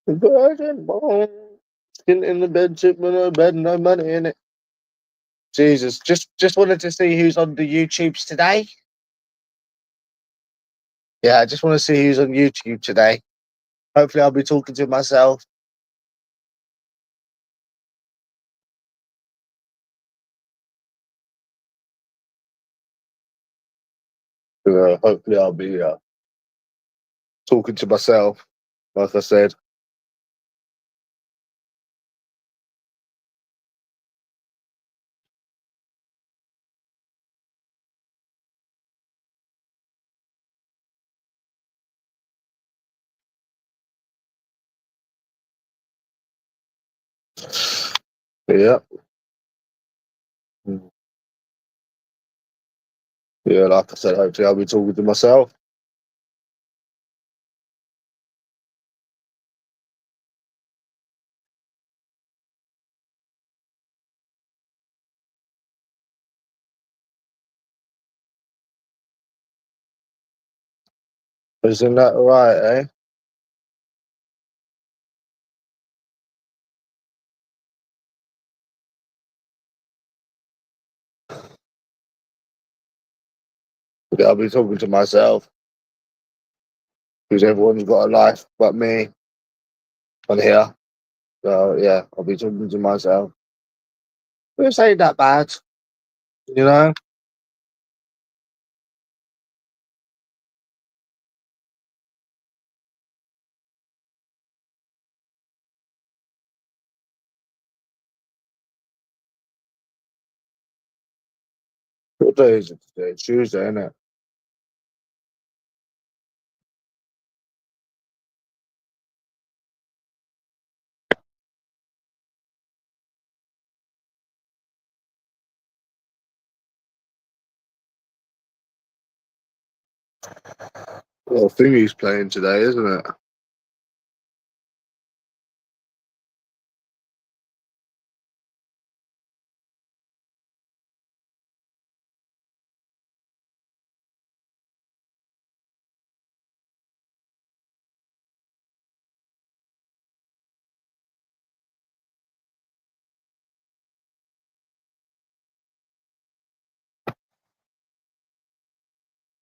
Virgin born. Skin in the bed, chip with no bed, no money in it. Jesus, just wanted to see who's on the YouTubes today. Yeah, I just want to see who's on YouTube today. Hopefully, I'll be talking to myself. Hopefully, I'll be talking to myself, like I said. Yeah. Yeah, like I said, hopefully, I'll be talking to myself. Isn't that right, eh? Yeah, I'll be talking to myself because everyone's got a life but me on here. So, yeah, I'll be talking to myself. This ain't that bad, you know? What day is it today? Tuesday, isn't it? Well, thingy's playing today, isn't it?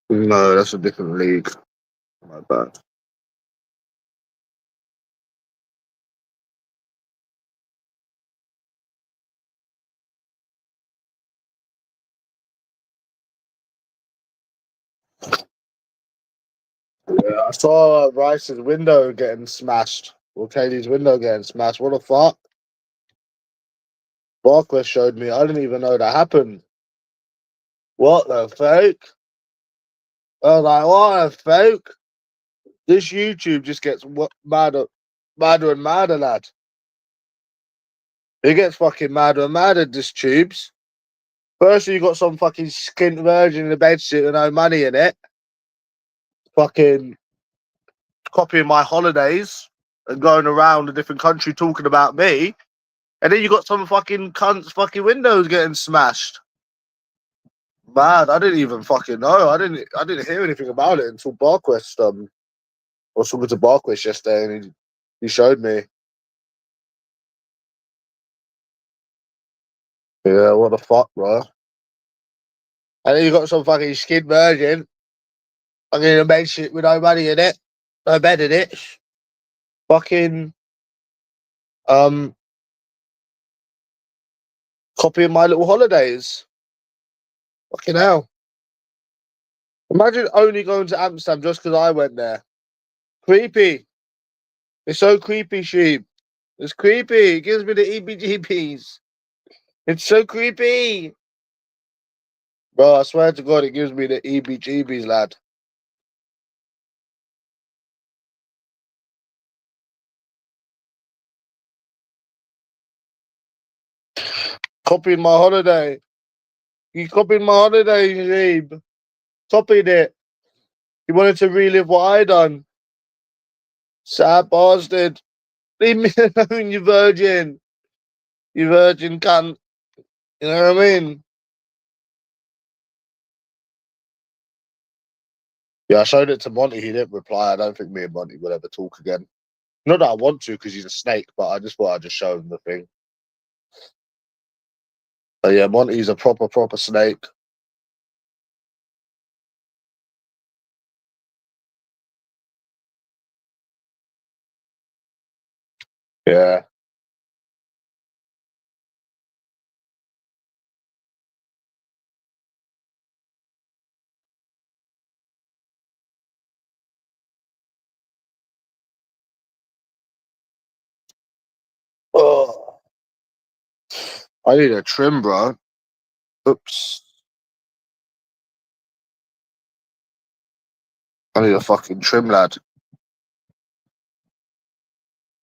No, that's a different league. My bad. Yeah, I saw Rice's window getting smashed. Or Katie's window getting smashed. What the fuck? Barkless showed me. I didn't even know that happened. What the fuck? I was like, what the fuck? This YouTube just gets madder and madder, lad. It gets fucking madder and madder, this tubes. First, you got some fucking skint virgin in a bedsheet with no money in it. Fucking copying my holidays and going around a different country talking about me. And then you got some fucking cunts fucking windows getting smashed. Mad, I didn't even fucking know. I didn't hear anything about it until Barquest I was talking to Barquest yesterday and he showed me. Yeah, what the fuck, bro? And then you got some fucking skin virgin fucking in a bed shit with no money in it. No bed in it. Fucking um copying my little holidays. Fucking hell. Imagine only going to Amsterdam just because I went there. Creepy. It's so creepy, sheep. It's creepy. It gives me the EBGBs. It's so creepy. Bro, I swear to God, it gives me the EBGBs, lad. Copying my holiday. You copied my holiday, sheep. Copied it. You wanted to relive what I done. Sad bastard. Leave me alone, you virgin. You virgin cunt. You know what I mean? Yeah, I showed it to Monty. He didn't reply. I don't think me and Monty will ever talk again. Not that I want to because he's a snake, but I just thought I'd just show him the thing. But yeah, Monty's a proper snake. Yeah. Oh, I need a trim, bro. Oops. I need a fucking trim, lad.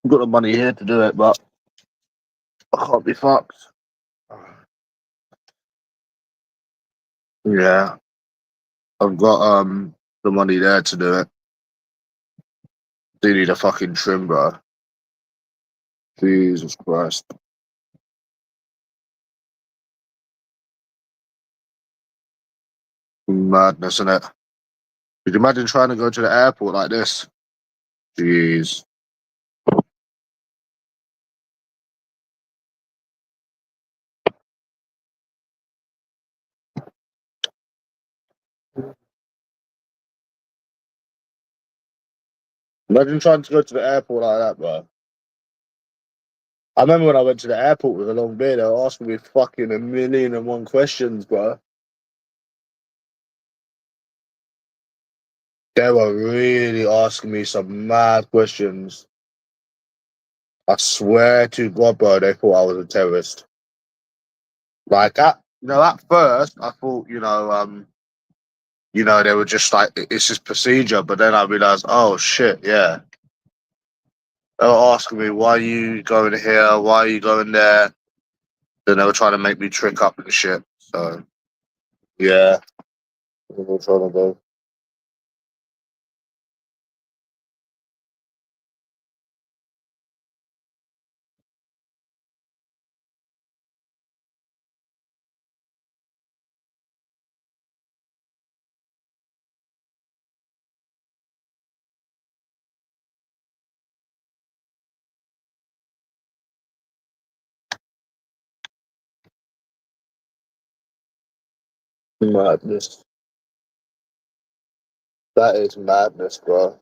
I've got the money here to do it, but I can't be fucked. Yeah. I've got the money there to do it. Do need a fucking trim, bro. Jesus Christ. Madness, isn't it? Could you imagine trying to go to the airport like this? Jeez. Imagine trying to go to the airport like that, bro. I remember when I went to the airport with a long beard, they were asking me fucking 1,000,001 questions, bro. They were really asking me some mad questions. I swear to God, bro, they thought I was a terrorist. Like at first I thought, they were just like it's just procedure, but then I realized, oh shit, yeah. They were asking me why are you going here, why are you going there? Then they were trying to make me trick up and shit. So yeah, what were they trying to do? Madness. That is madness, bro.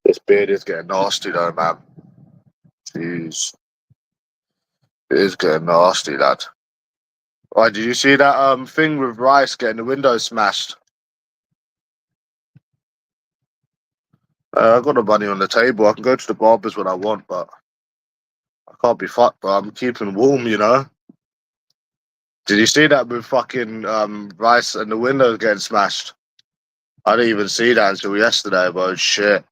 This beard is getting nasty though, man. Jeez. It is getting nasty, lad. Right, did you see that thing with Rice getting the window smashed? I got the money on the table. I can go to the barbers when I want, but I can't be fucked, bro. I'm keeping warm, you know? Did you see that with fucking Rice and the windows getting smashed? I didn't even see that until yesterday, bro. Shit.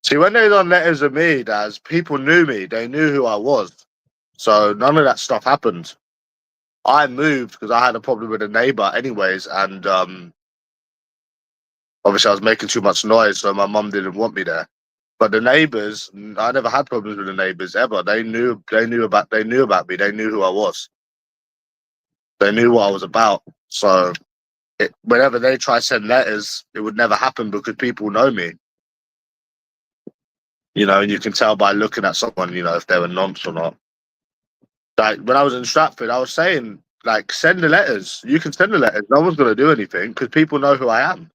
See, when they done letters of me, Daz, people knew me. They knew who I was. So none of that stuff happened. I moved because I had a problem with a neighbor anyways, and obviously I was making too much noise, so my mum didn't want me there. But the neighbors, I never had problems with the neighbors ever. They knew about me. They knew who I was. They knew what I was about. So whenever they try to send letters, it would never happen because people know me. And you can tell by looking at someone, if they're a nonce or not. Like when I was in Stratford, I was saying, like, send the letters. You can send the letters. No one's gonna do anything because people know who I am.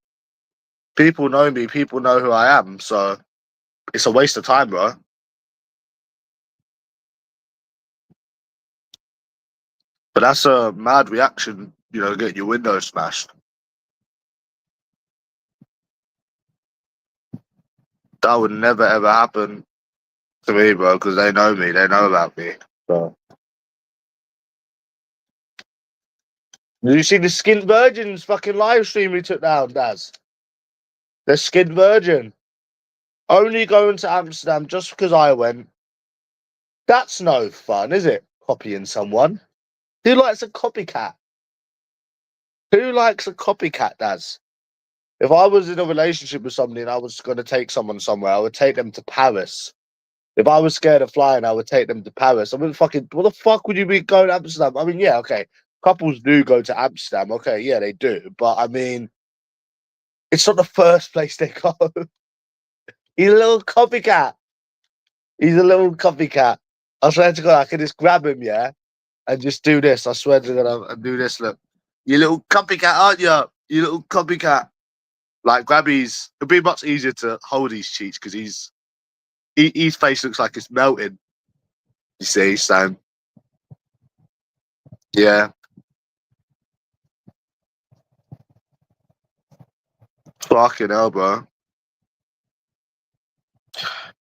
People know me. People know who I am. So it's a waste of time, bro. But that's a mad reaction, getting your window smashed. That would never ever happen to me, bro, because they know me. They know about me. So Did you see the skint virgins fucking live stream we took down, Daz? The skint virgin. Only going to Amsterdam just because I went. That's no fun, is it? Copying someone. Who likes a copycat? Who likes a copycat, Daz? If I was in a relationship with somebody and I was going to take someone somewhere, I would take them to Paris. If I was scared of flying, I would take them to Paris. I wouldn't fucking. What the fuck would you be going to Amsterdam? I mean, yeah, okay. Couples do go to Amsterdam. Okay, yeah, they do. But I mean, it's not the first place they go. He's a little copycat. He's a little copycat. I swear to God, I can just grab him, yeah, and just do this. I swear to God, and do this. Look, you little copycat, aren't you? You little copycat. Like grab his. It'd be much easier to hold his cheeks because his face looks like it's melting. You see, so yeah, fucking hell, bro.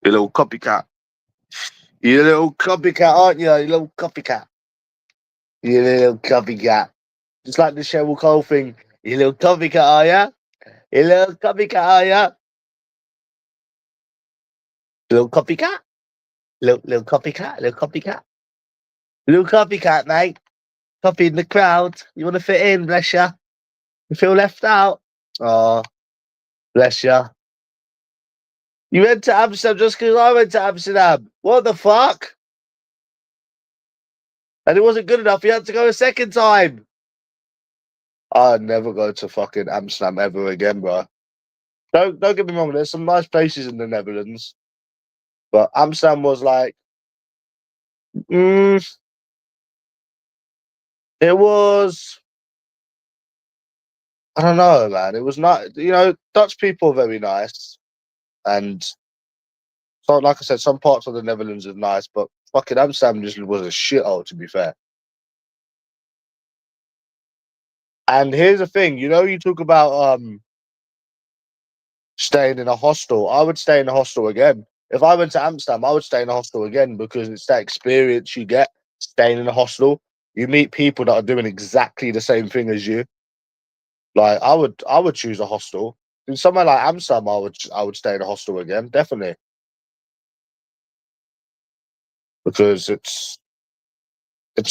You little copycat. You little copycat, aren't you? You little copycat. You little copycat. Just like the Cheryl Cole thing. You little copycat, are ya? You little copycat, are ya? Little copycat? Little copycat? Little copycat? Little copycat, mate. Copying the crowd. You want to fit in, bless ya. You feel left out? Oh, bless ya. You went to Amsterdam just because I went to Amsterdam. What the fuck? And it wasn't good enough. You had to go a second time. I'd never go to fucking Amsterdam ever again, bro. Don't get me wrong. There's some nice places in the Netherlands, but Amsterdam was like, mm, it was. I don't know, man. It was not. Dutch people are very nice, and so like I said, some parts of the Netherlands are nice, but fucking Amsterdam just was a shithole, to be fair. And here's the thing, you talk about staying in a hostel. I would stay in a hostel again. If I went to Amsterdam, I would stay in a hostel again because it's that experience you get staying in a hostel. You meet people that are doing exactly the same thing as you. Like I would choose a hostel. In somewhere like Amsterdam, I would stay in a hostel again, definitely. Because it's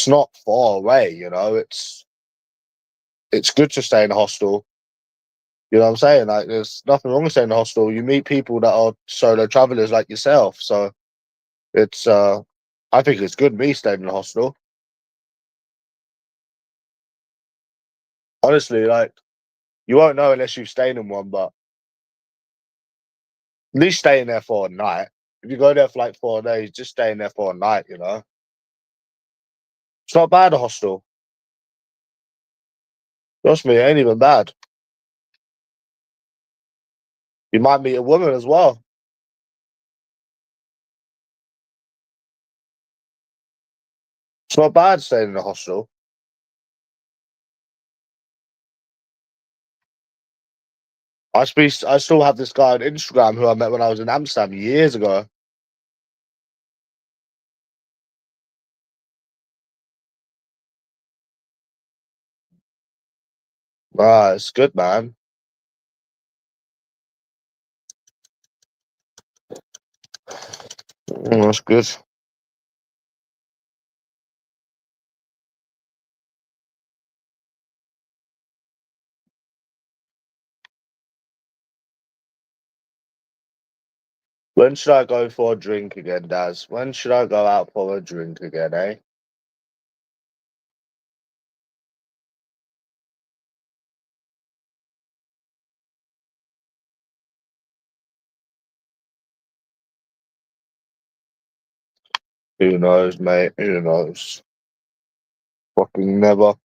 not far away, it's good to stay in a hostel. You know what I'm saying? Like there's nothing wrong with staying in a hostel. You meet people that are solo travelers like yourself. So it's I think it's good me staying in a hostel. Honestly, like you won't know unless you've stayed in one, but at least staying there for a night. If you go there for like 4 days, just staying there for a night. It's not bad a hostel. Trust me, it ain't even bad. You might meet a woman as well. It's not bad staying in a hostel. I still have this guy on Instagram who I met when I was in Amsterdam years ago. Ah, it's good, man. That's good. When should I go for a drink again, Daz? When should I go out for a drink again, eh? Who knows, mate? Who knows? Fucking never.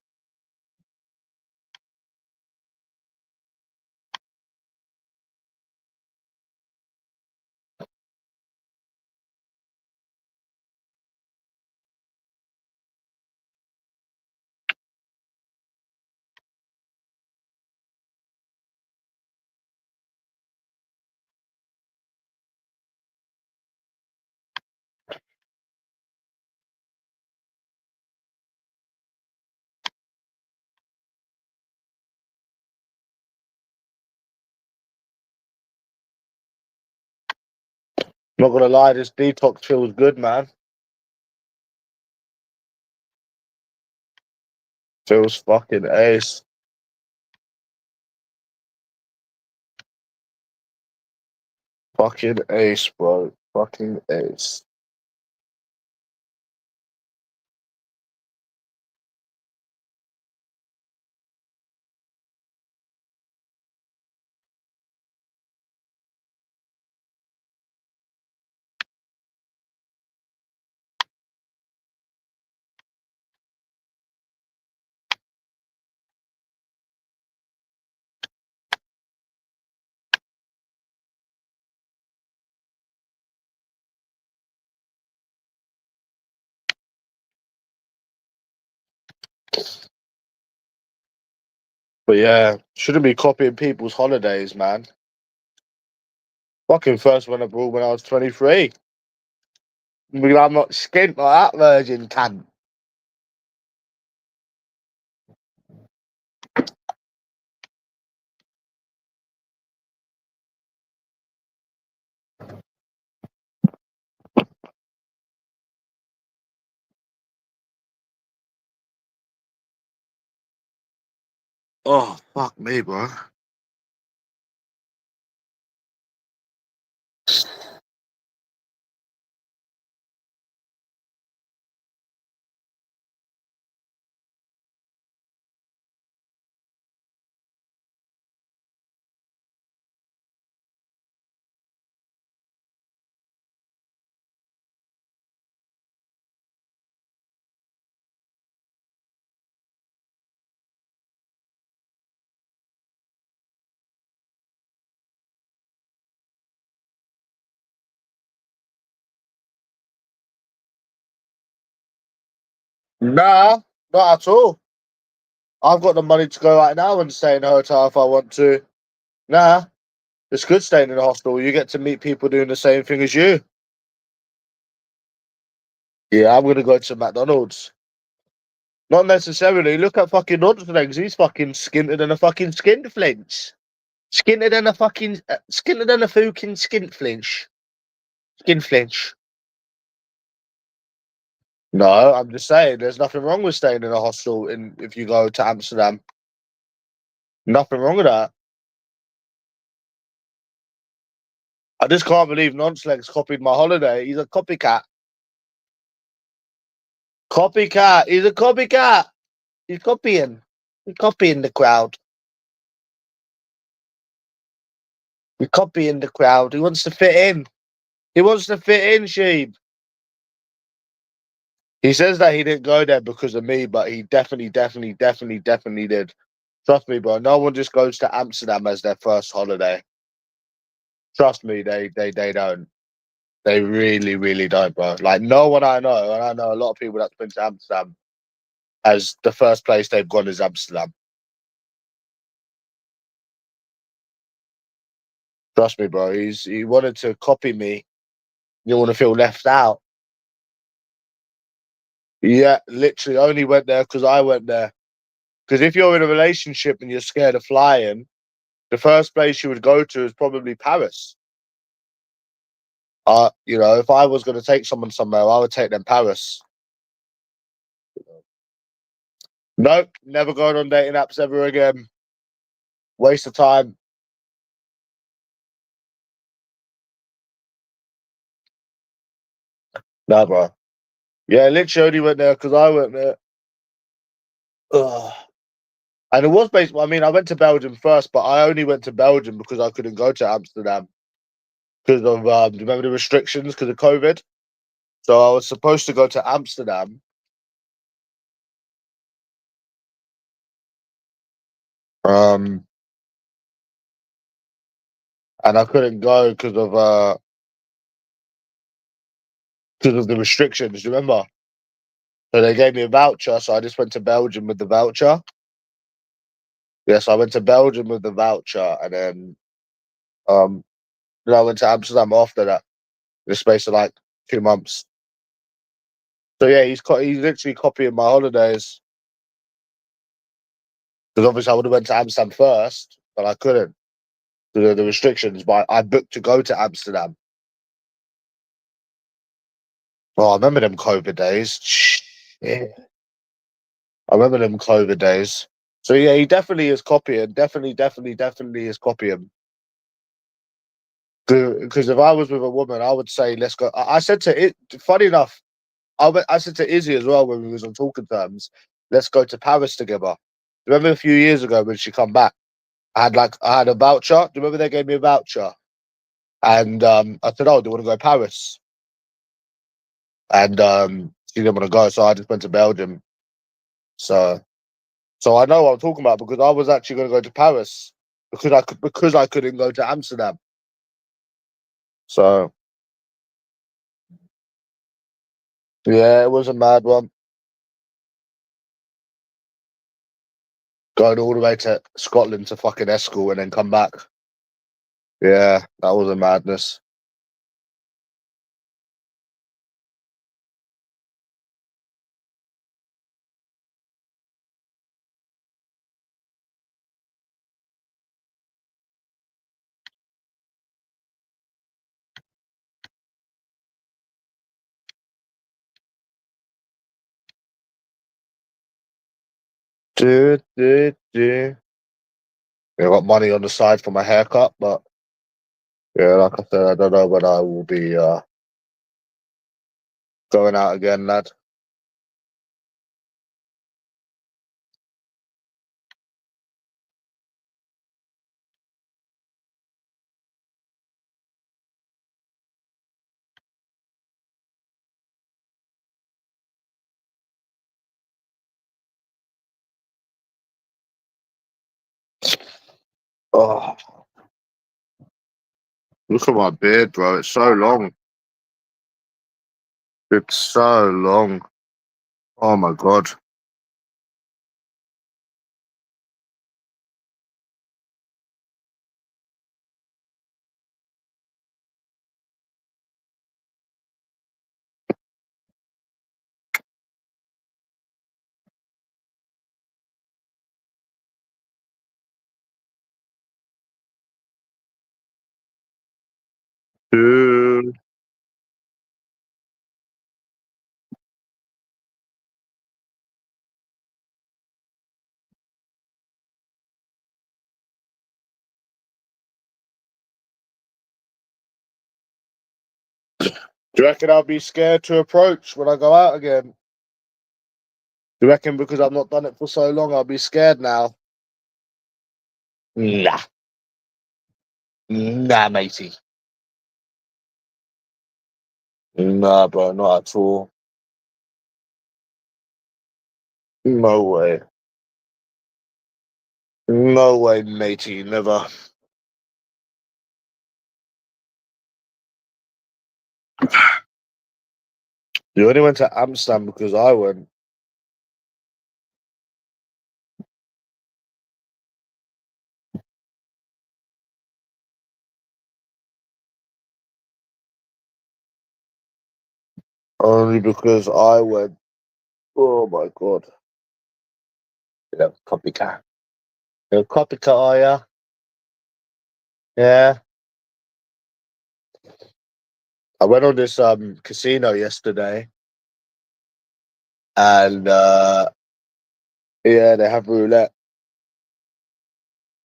Not gonna lie, this detox feels good, man. Feels fucking ace. Fucking ace, bro. Fucking ace. But yeah, shouldn't be copying people's holidays, man. Fucking first went abroad when I was 23. I'm not skint like that virgin cunt. Oh, fuck me, bro. Nah, not at all. I've got the money to go right now and stay in a hotel if I want to. Nah, it's good staying in a hostel. You get to meet people doing the same thing as you. Yeah, I'm gonna go to McDonald's. Not necessarily. Look at fucking Nonsense. He's fucking skinter than a fucking skin flinch. Skinter than a fucking skinter than a fucking skin flinch. Skin flinch. No, I'm just saying. There's nothing wrong with staying in a hostel. In if you go to Amsterdam, nothing wrong with that. I just can't believe Nonsense copied my holiday. He's a copycat. Copycat. He's a copycat. He's copying. He's copying the crowd. He's copying the crowd. He wants to fit in. He wants to fit in, Sheep. He says that he didn't go there because of me, but he definitely did. Trust me, bro. No one just goes to Amsterdam as their first holiday. Trust me, they don't. They really don't, bro. Like no one I know, and I know a lot of people that's been to Amsterdam as the first place they've gone is Amsterdam. Trust me, bro. He wanted to copy me. You want to feel left out. Yeah, literally only went there because I went there. Because if you're in a relationship and you're scared of flying, the first place you would go to is probably Paris. If I was going to take someone somewhere, I would take them Paris. Nope, never going on dating apps ever again. Waste of time. Nah, bro. Yeah, literally only went there because I went there. Ugh. And it was based. I mean, I went to Belgium first, but I only went to Belgium because I couldn't go to Amsterdam because of do you remember the restrictions because of COVID? So I was supposed to go to Amsterdam. Um, and I couldn't go because of the restrictions. Do you remember? So they gave me a voucher, so I just went to Belgium with the voucher. Yes, I went to Belgium with the voucher, and um, then I went to Amsterdam after that. In the space of like 2 months. So yeah, he's literally copying my holidays because obviously I would have went to Amsterdam first, but I couldn't because of the restrictions. But I booked to go to Amsterdam. Oh, I remember them COVID days. Shit. I remember them COVID days. So yeah, he definitely is copying. Definitely is copying. Because if I was with a woman, I would say, let's go. I said to it, funny enough, I said to Izzy as well when we was on talking terms, let's go to Paris together. Remember a few years ago when she come back? I had a voucher. Do you remember they gave me a voucher? And I said, oh, do you want to go to Paris? And she didn't want to go, so I just went to Belgium. So I know what I'm talking about because I was actually going to go to Paris because I couldn't go to Amsterdam. So yeah, it was a mad one. Going all the way to Scotland to fucking Escort and then come back. Yeah, that was a madness. Yeah, I got money on the side for my haircut, but yeah, like I said, I don't know when I will be going out again, lad. Oh, look at my beard, bro. It's so long. It's so long. Oh my god. Dude. Do you reckon I'll be scared to approach when I go out again? Do you reckon because I've not done it for so long, I'll be scared now? Nah. Nah, matey. Nah, bro, not at all. No way. No way, matey. Never. You only went to Amsterdam because I went. Only because I went. Oh my god. Yeah, copycat. You're a copycat, are ya? Yeah. I went on this casino yesterday and yeah, they have roulette.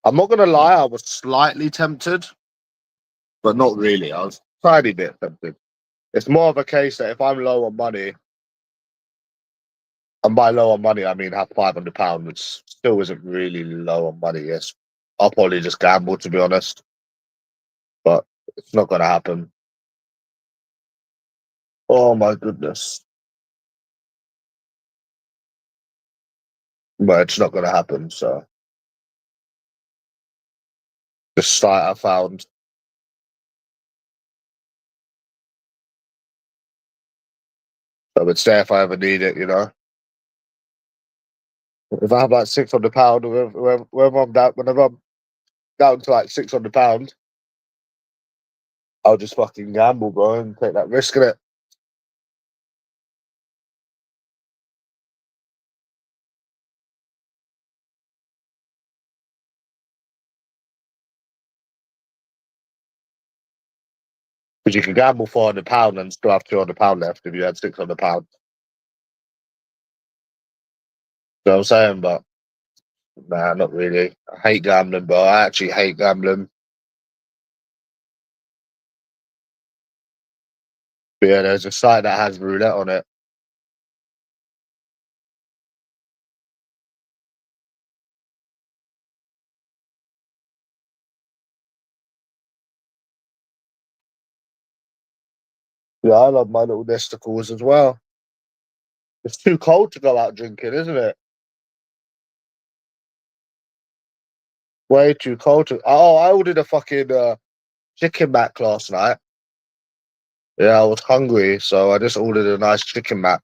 I'm not gonna lie, I was slightly tempted, but not really. I was a tiny bit tempted. It's more of a case that if I'm low on money, and by low on money I mean have £500, which still isn't really low on money. Yes, I'll probably just gamble to be honest, but it's not gonna happen. Oh my goodness, but it's not gonna happen. So the site I found, so it's there if I ever need it. You know, if I have like £600, whenever I'm down to like £600, I'll just fucking gamble, bro, and take that risk in it. Because you can gamble £400 and still have £200 left if you had £600. You know what I'm saying? But nah, not really. I hate gambling, bro. I actually hate gambling. But yeah, there's a site that has roulette on it. Yeah, I love my little nesticles as well. It's too cold to go out drinking, isn't it? Way too cold to. Oh, I ordered a fucking chicken mac last night. Yeah, I was hungry, so I just ordered a nice chicken mac.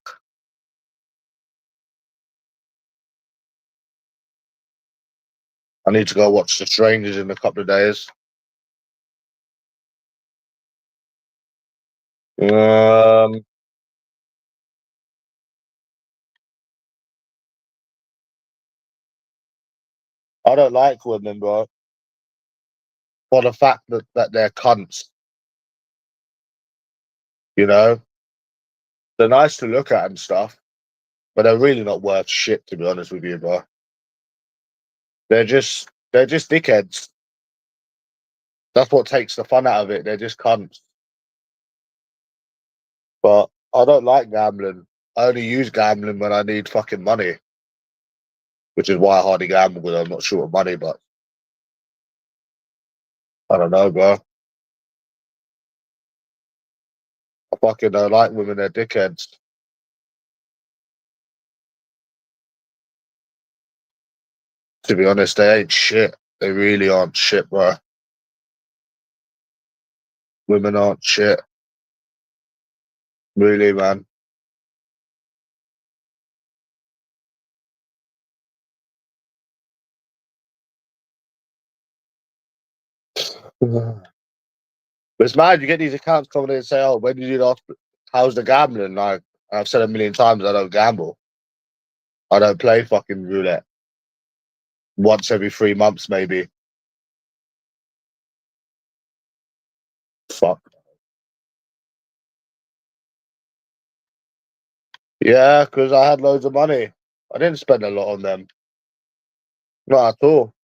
I need to go watch The Strangers in a couple of days. Um, I don't like women, bro, for the fact that they're cunts. You know, they're nice to look at and stuff, but they're really not worth shit. To be honest with you, bro, they're just dickheads. That's what takes the fun out of it. They're just cunts. But I don't like gambling. I only use gambling when I need fucking money, which is why I hardly gamble when I'm not short of money. But I don't know, bro. I fucking don't like women. They're dickheads. To be honest, they ain't shit. They really aren't shit, bro. Women aren't shit. Really, man. But it's mad. You get these accounts coming in and say, "Oh, when did you last? How's the gambling?" Like I've said a million times, I don't gamble. I don't play fucking roulette. Once every 3 months, maybe. Fuck. Yeah, because I had loads of money. I didn't spend a lot on them. Not at all.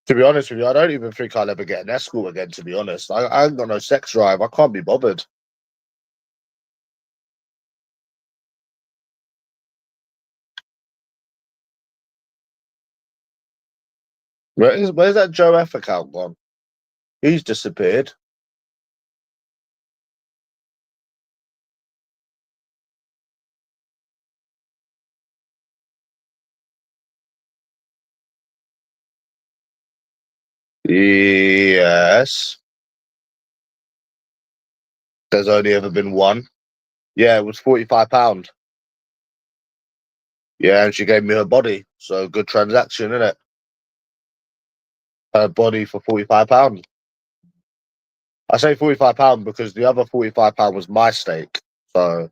To be honest with you, I don't even think I'll ever get an escort again. To be honest, I ain't got no sex drive. I can't be bothered. Where's that Joe F account gone? He's disappeared. Yes. There's only ever been one. Yeah, it was £45. Yeah, and she gave me her body. So good transaction, isn't it? Her body for £45. I say £45 because the other £45 was my stake. So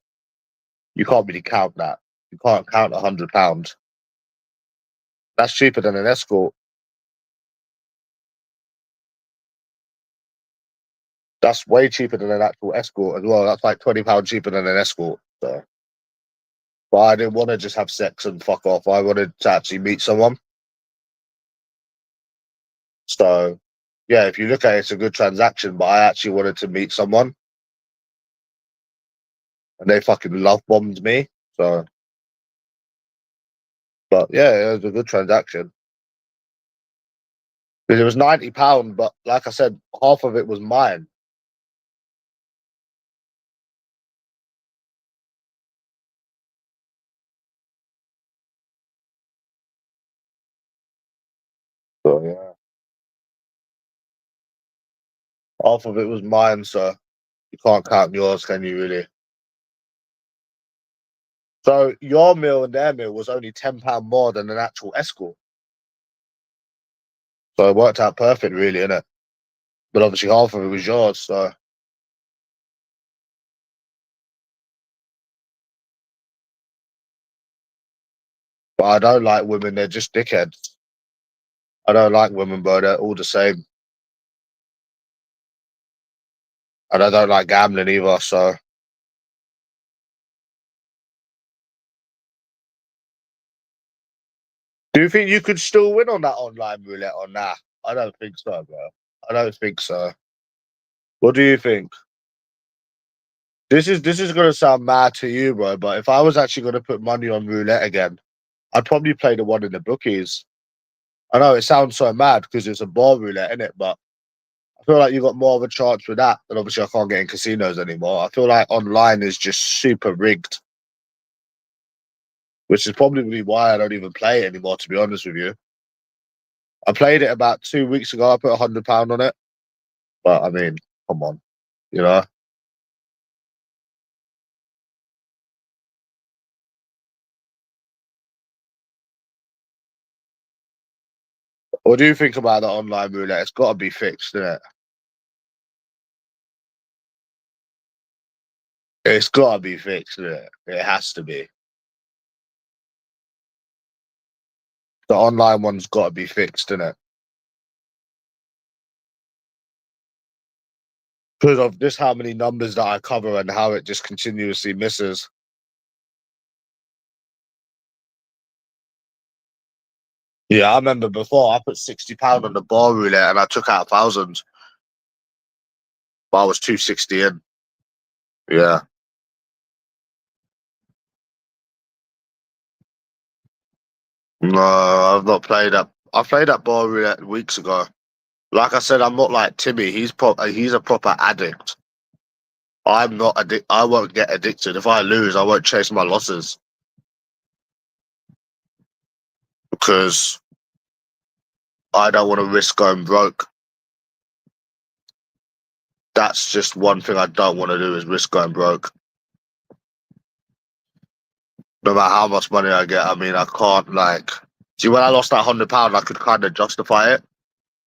you can't really count that. You can't count £100. That's cheaper than an escort. That's way cheaper than an actual escort as well. That's like £20 cheaper than an escort. So, but I didn't want to just have sex and fuck off. I wanted to actually meet someone. So, yeah, if you look at it, it's a good transaction. But I actually wanted to meet someone, and they fucking love bombed me. So, but yeah, it was a good transaction because it was £90. But like I said, half of it was mine. So yeah, half of it was mine. So you can't count yours, can you? Really? So your meal and their meal was only £10 more than an actual escort. So it worked out perfect, really, innit? But obviously half of it was yours. So, but I don't like women. They're just dickheads. I don't like women, bro. They're all the same. And I don't like gambling either, so. Do you think you could still win on that online roulette or nah? I don't think so, bro. I don't think so. What do you think? This is gonna sound mad to you, bro, but if I was actually gonna put money on roulette again, I'd probably play the one in the bookies. I know it sounds so mad because it's a bar roulette, isn't it? But I feel like you got more of a chance with that. And obviously, I can't get in casinos anymore. I feel like online is just super rigged, which is probably why I don't even play it anymore. To be honest with you, I played it about 2 weeks ago. I put £100 on it, but I mean, come on, you know. What do you think about the online roulette? It's got to be fixed, isn't it? It's got to be fixed, isn't it? It has to be. The online one's got to be fixed, isn't it? Because of just how many numbers that I cover and how it just continuously misses. Yeah, I remember before I put £60 on the bar roulette and I took out 1,000, but I was 260 in. Yeah. No, I've not played that. I played that bar roulette weeks ago. Like I said, I'm not like Timmy. He's a proper addict. I'm not addict. I won't get addicted. If I lose, I won't chase my losses because I don't want to risk going broke. That's just one thing I don't want to do is risk going broke. No matter how much money I get, I mean, I can't like. See, when I lost that £100, I could kind of justify it.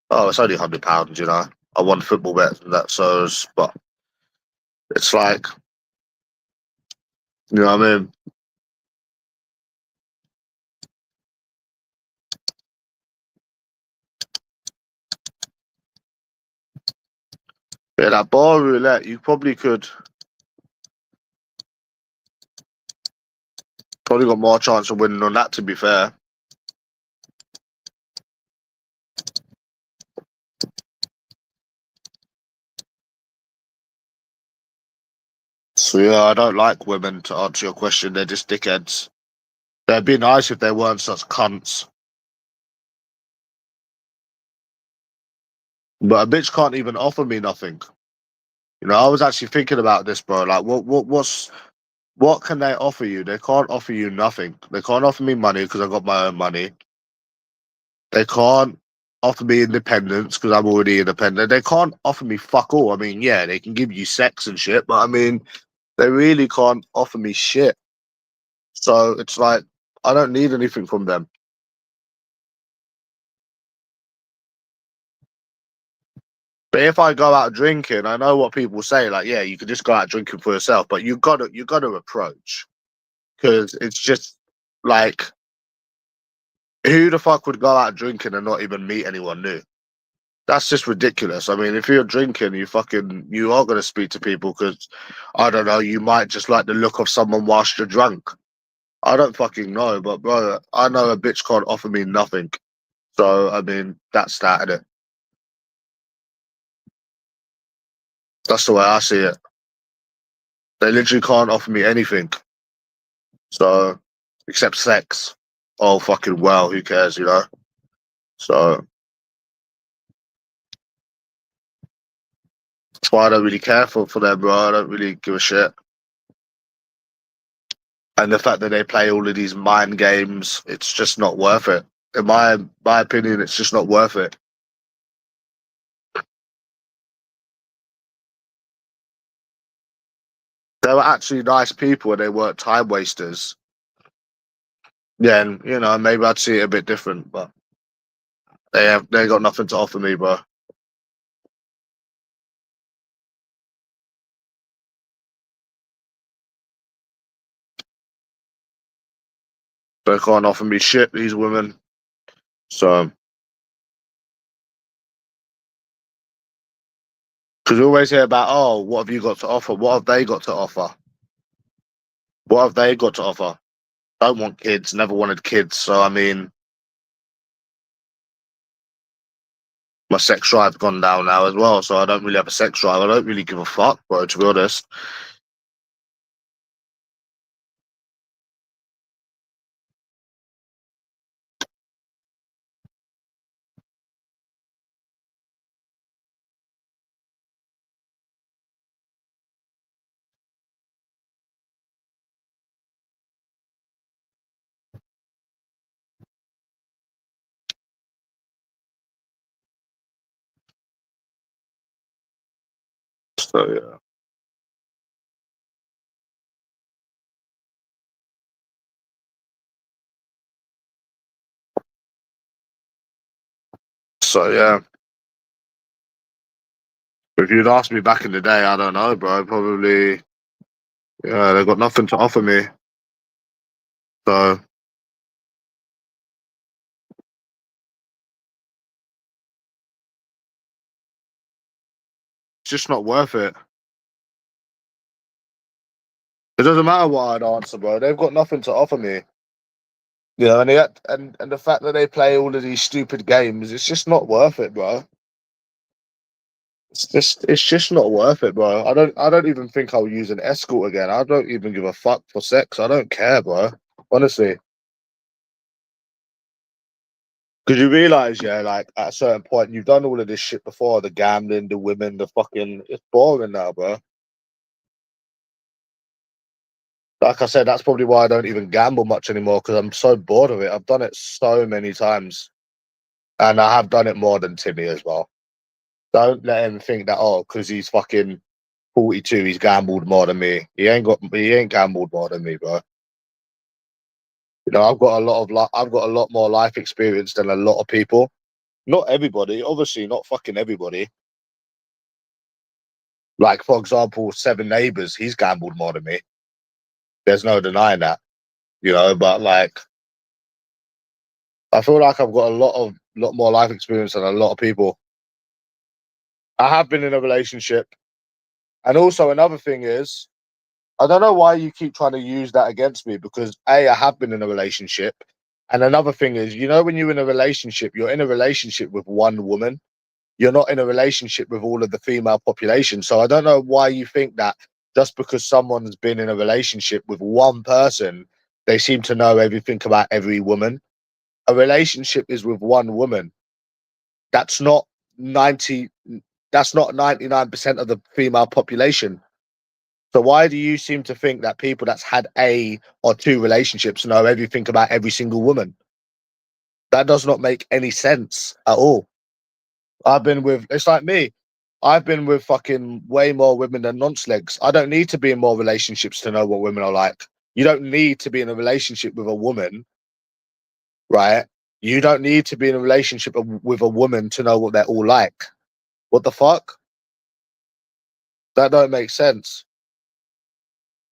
Oh, it's only £100, you know. I won football bets and that, but it's like, you know what I mean? Yeah, that bar roulette, you probably got more chance of winning on that. To be fair, so yeah, I don't like women. To answer your question, they're just dickheads. They'd be nice if they weren't such cunts. But a bitch can't even offer me nothing. You know, I was actually thinking about this, bro. Like, what can they offer you? They can't offer you nothing. They can't offer me money because I got my own money. They can't offer me independence because I'm already independent. They can't offer me fuck all. I mean, yeah, they can give you sex and shit, but I mean, they really can't offer me shit. So it's like I don't need anything from them. But if I go out drinking, I know what people say. Like, yeah, you can just go out drinking for yourself, but you gotta approach because it's just like who the fuck would go out drinking and not even meet anyone new? That's just ridiculous. I mean, if you're drinking, you are gonna speak to people because I don't know, you might just like the look of someone whilst you're drunk. I don't fucking know, but bro, I know a bitch can't offer me nothing. So I mean, that's that, innit? That's the way I see it. They literally can't offer me anything. So except sex. Oh fucking well, who cares, you know? So that's why I don't really care for them, bro. I don't really give a shit. And the fact that they play all of these mind games, it's just not worth it. In my opinion, it's just not worth it. They were actually nice people and they weren't time wasters. Yeah, and you know, maybe I'd see it a bit different, but they got nothing to offer me, bro. They can't offer me shit, these women. So Because you always hear about, oh, what have you got to offer? What have they got to offer? What have they got to offer? Don't want kids, never wanted kids. So, I mean, my sex drive's gone down now as well. So, I don't really have a sex drive. I don't really give a fuck, bro, to be honest. So, yeah. So, yeah. If you'd asked me back in the day, I don't know, bro. Probably, yeah, they've got nothing to offer me. So, it's just not worth it. It doesn't matter what I'd answer, bro. They've got nothing to offer me. You know, and the fact that they play all of these stupid games, it's just not worth it, bro. It's just not worth it, bro. I don't even think I'll use an escort again. I don't even give a fuck for sex. I don't care, bro. Honestly. Because you realise, yeah, like at a certain point, you've done all of this shit before, the gambling, the women, the fucking, it's boring now, bro. Like I said, that's probably why I don't even gamble much anymore, because I'm so bored of it. I've done it so many times. And I have done it more than Timmy as well. Don't let him think that, oh, because he's fucking 42, he's gambled more than me. He ain't gambled more than me, bro. You know, I've got a lot more life experience than a lot of people. Not everybody, obviously, not fucking everybody. Like, for example, Seven Neighbours, he's gambled more than me. There's no denying that, you know, but like, I feel like I've got a lot more life experience than a lot of people. I have been in a relationship. And also another thing is, I don't know why you keep trying to use that against me, because A, I have been in a relationship. And another thing is, you know, when you're in a relationship, you're in a relationship with one woman. You're not in a relationship with all of the female population. So I don't know why you think that just because someone's been in a relationship with one person, they seem to know everything about every woman. A relationship is with one woman. That's not 90, that's not 99% of the female population. So why do you seem to think that people that's had a or two relationships know everything about every single woman? That does not make any sense at all. It's like me. I've been with fucking way more women than nonce legs. I don't need to be in more relationships to know what women are like. You don't need to be in a relationship with a woman, right? You don't need to be in a relationship with a woman to know what they're all like. What the fuck? That don't make sense.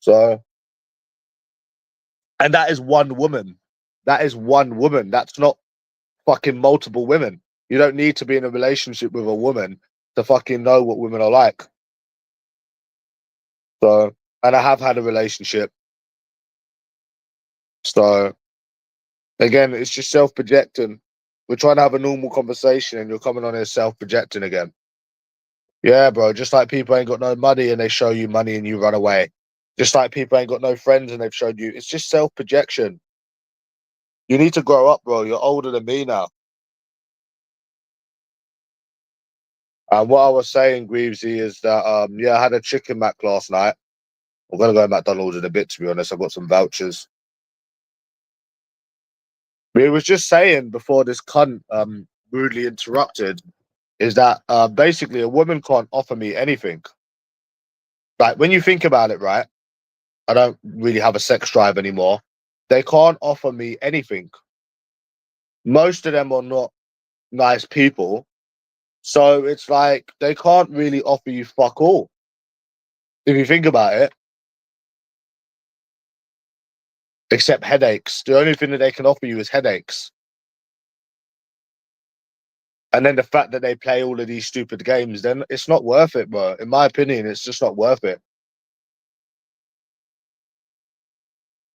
So, and that is one woman. That is one woman. That's not fucking multiple women. You don't need to be in a relationship with a woman to fucking know what women are like. So, and I have had a relationship. So, again, it's just self projecting. We're trying to have a normal conversation and you're coming on here self projecting again. Yeah, bro. Just like people ain't got no money and they show you money and you run away. Just like people ain't got no friends and they've showed you. It's just self projection. You need to grow up, bro. You're older than me now. And what I was saying, Greavesy, is that yeah, I had a chicken mac last night. I'm gonna go to McDonald's in a bit, to be honest. I've got some vouchers. We was just saying before this cunt rudely interrupted, is that basically a woman can't offer me anything. Like when you think about it, right? I don't really have a sex drive anymore. They can't offer me anything. Most of them are not nice people. So it's like they can't really offer you fuck all. If you think about it, except headaches. The only thing that they can offer you is headaches. And then the fact that they play all of these stupid games, then it's not worth it, bro. In my opinion, it's just not worth it.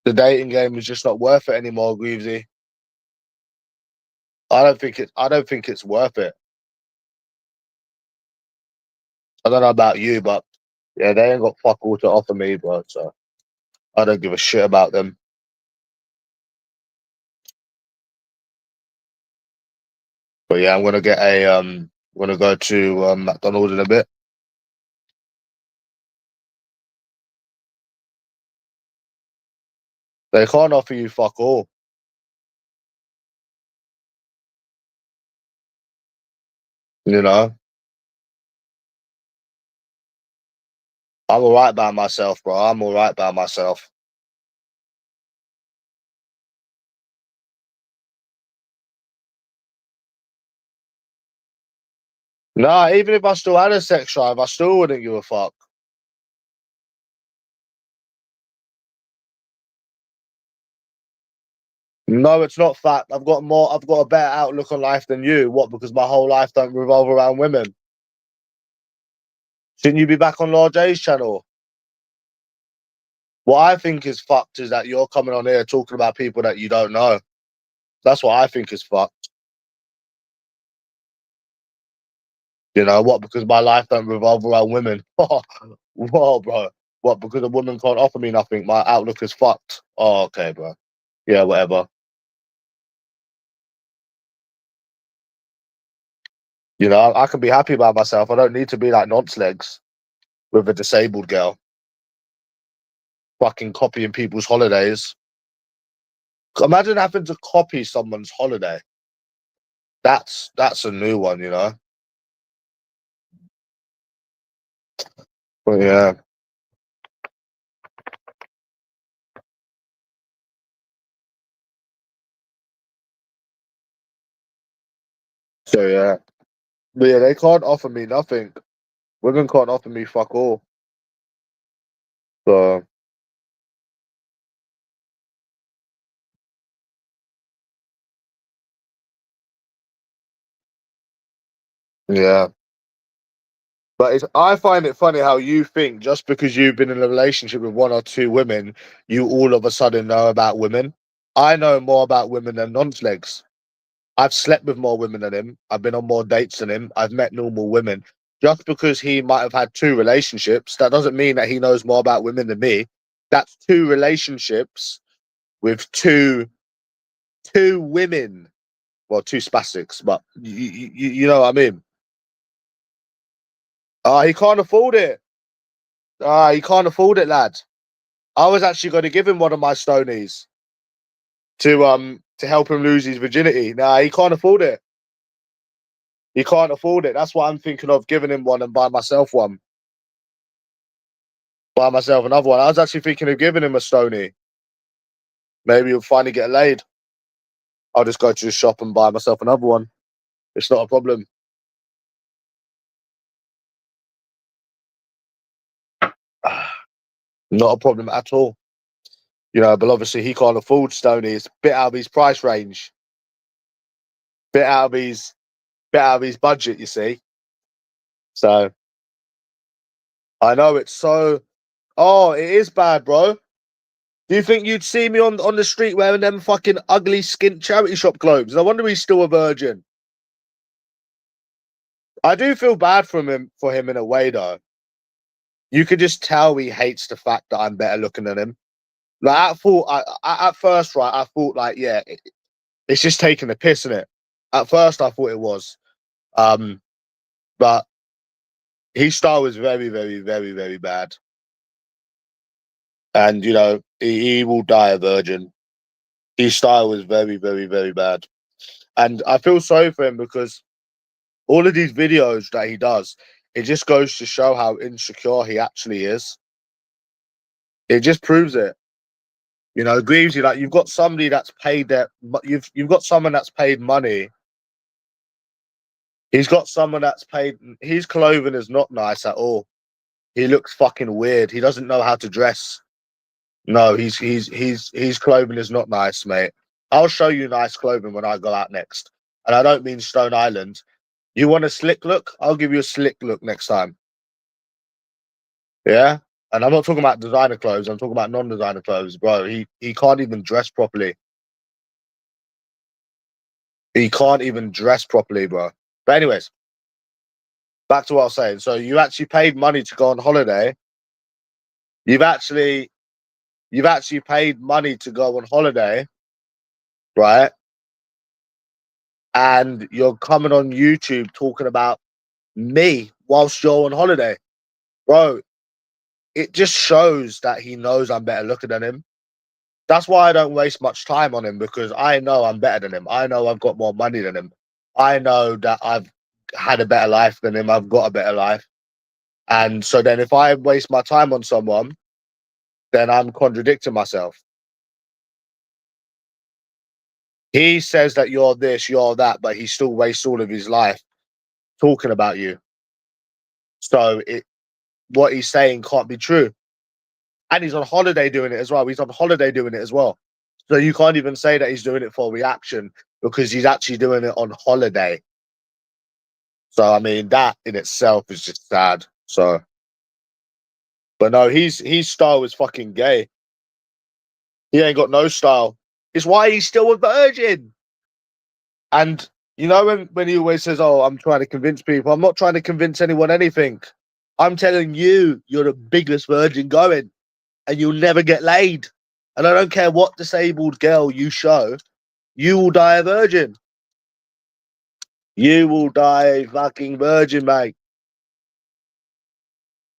The dating game is just not worth it anymore, Greavesy. I don't think it's worth it. I don't know about you, but yeah, they ain't got fuck all to offer me, bro. So I don't give a shit about them. But yeah, I'm gonna get a I'm gonna go to McDonald's in a bit. They can't offer you fuck all. You know, I'm alright by myself, bro. I'm alright by myself. Nah, even if I still had a sex drive, I still wouldn't give a fuck. No, it's not fact. I've got a better outlook on life than you. What? Because my whole life don't revolve around women. Shouldn't you be back on Lord J's channel? What I think is fucked is that you're coming on here talking about people that you don't know. That's what I think is fucked. You know what? Because my life don't revolve around women. Whoa, bro. What? Because a woman can't offer me nothing. My outlook is fucked. Oh, okay, bro. Yeah, whatever. You know, I can be happy about myself. I don't need to be like nonce legs with a disabled girl, fucking copying people's holidays. Imagine having to copy someone's holiday. That's a new one, you know. But yeah, so yeah, but yeah, they can't offer me nothing. Women can't offer me fuck all. So yeah, but I find it funny how you think just because you've been in a relationship with one or two women, you all of a sudden know about women. I know more about women than nonce legs. I've slept with more women than him. I've been on more dates than him. I've met normal women. Just because he might have had two relationships, that doesn't mean that he knows more about women than me. That's two relationships with two women. Well, two spastics, but you know what I mean. He can't afford it. He can't afford it, lad. I was actually going to give him one of my stonies to help him lose his virginity. Nah, he can't afford it. He can't afford it. That's why I'm thinking of giving him one and buy myself one. Buy myself another one. I was actually thinking of giving him a stony. Maybe he'll finally get laid. I'll just go to the shop and buy myself another one. It's not a problem. Not a problem at all. You know, but obviously he can't afford Stoney. It's a bit out of his price range. Bit out of his budget, you see. So I know it's so it is bad, bro. Do you think you'd see me on the street wearing them fucking ugly skint charity shop clothes? No wonder he's still a virgin. I do feel bad for him in a way though. You could just tell he hates the fact that I'm better looking than him. Like at first, right, I thought like, yeah, it's just taking the piss in it. At first, I thought it was, but his style was very, very, very, very bad, and you know he will die a virgin. His style was very, very, very bad, and I feel sorry for him because all of these videos that he does, it just goes to show how insecure he actually is. It just proves it. You know, Greavesy, like you've got somebody that's paid that you've got someone that's paid money. He's got someone that's paid. His clothing is not nice at all. He looks fucking weird. He doesn't know how to dress. No, his clothing is not nice, mate. I'll show you nice clothing when I go out next, and I don't mean Stone Island. You want a slick look? I'll give you a slick look next time. Yeah? And I'm not talking about designer clothes. I'm talking about non-designer clothes, bro. He can't even dress properly. He can't even dress properly, bro. But anyways, back to what I was saying. So you actually paid money to go on holiday. You've actually paid money to go on holiday, right? And you're coming on YouTube talking about me whilst you're on holiday. Bro, it just shows that he knows I'm better looking than him. That's why I don't waste much time on him, because I know I'm better than him. I know I've got more money than him. I know that I've had a better life than him. I've got a better life. And so then if I waste my time on someone, then I'm contradicting myself. He says that you're this, you're that, but he still wastes all of his life talking about you. So what he's saying can't be true. And he's on holiday doing it as well. He's on holiday doing it as well. So you can't even say that he's doing it for reaction, because he's actually doing it on holiday. So I mean, that in itself is just sad. So, but no, his style is fucking gay. He ain't got no style. It's why he's still a virgin. And you know when he always says, "Oh, I'm trying to convince people," I'm not trying to convince anyone anything. I'm telling you, you're the biggest virgin going, and you'll never get laid. And I don't care what disabled girl you show, you will die a virgin. You will die a fucking virgin, mate.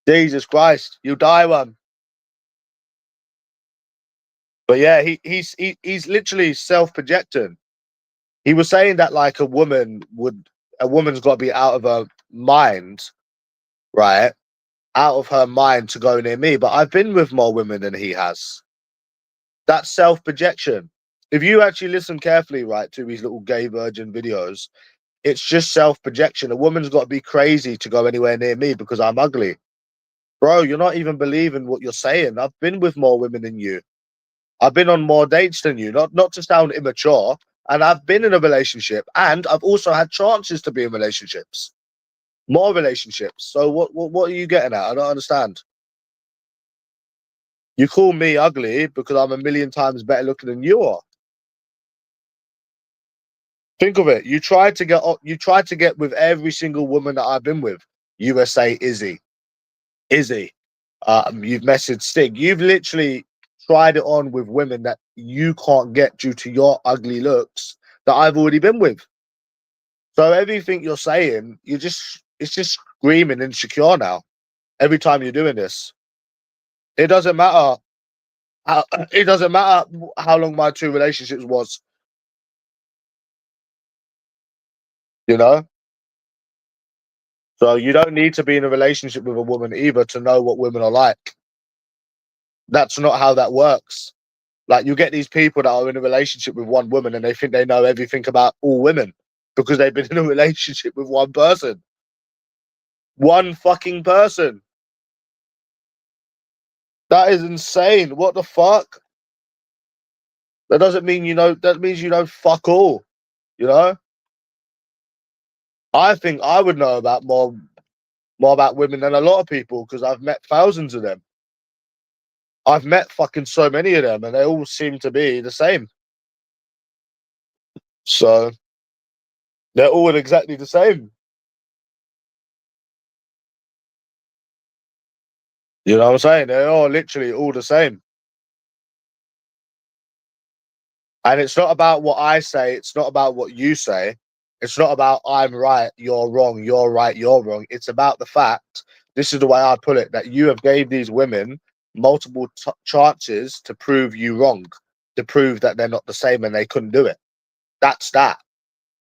Jesus Christ, you'll die one. But yeah, he's literally self-projecting. He was saying that like a woman's got to be out of her mind, right? Out of her mind to go near me. But I've been with more women than he has. That's self-projection. If you actually listen carefully, right, to his little gay virgin videos, it's just self-projection. A woman's got to be crazy to go anywhere near me because I'm ugly. Bro, you're not even believing what you're saying. I've been with more women than you. I've been on more dates than you. Not to sound immature. And I've been in a relationship, and I've also had chances to be in relationships. More relationships. So what are you getting at? I don't understand. You call me ugly because I'm a million times better looking than you are. Think of it. You tried to get with every single woman that I've been with. USA Izzy. You've messaged Stig. You've literally tried it on with women that you can't get due to your ugly looks that I've already been with. So everything you're saying, it's just screaming insecure now. Every time you're doing this, it doesn't matter. It doesn't matter how long my two relationships was. You know. So you don't need to be in a relationship with a woman either to know what women are like. That's not how that works. Like, you get these people that are in a relationship with one woman and they think they know everything about all women because they've been in a relationship with one person. One fucking person. That is insane. What the fuck? That doesn't mean you know, that means you know fuck all. You know? I think I would know about more about women than a lot of people because I've met thousands of them. I've met fucking so many of them and they all seem to be the same. So they're all exactly the same. You know what I'm saying? They're all literally all the same. And it's not about what I say. It's not about what you say. It's not about I'm right, you're wrong, you're right, you're wrong. It's about the fact, this is the way I put it, that you have gave these women multiple chances to prove you wrong, to prove that they're not the same and they couldn't do it. That's that.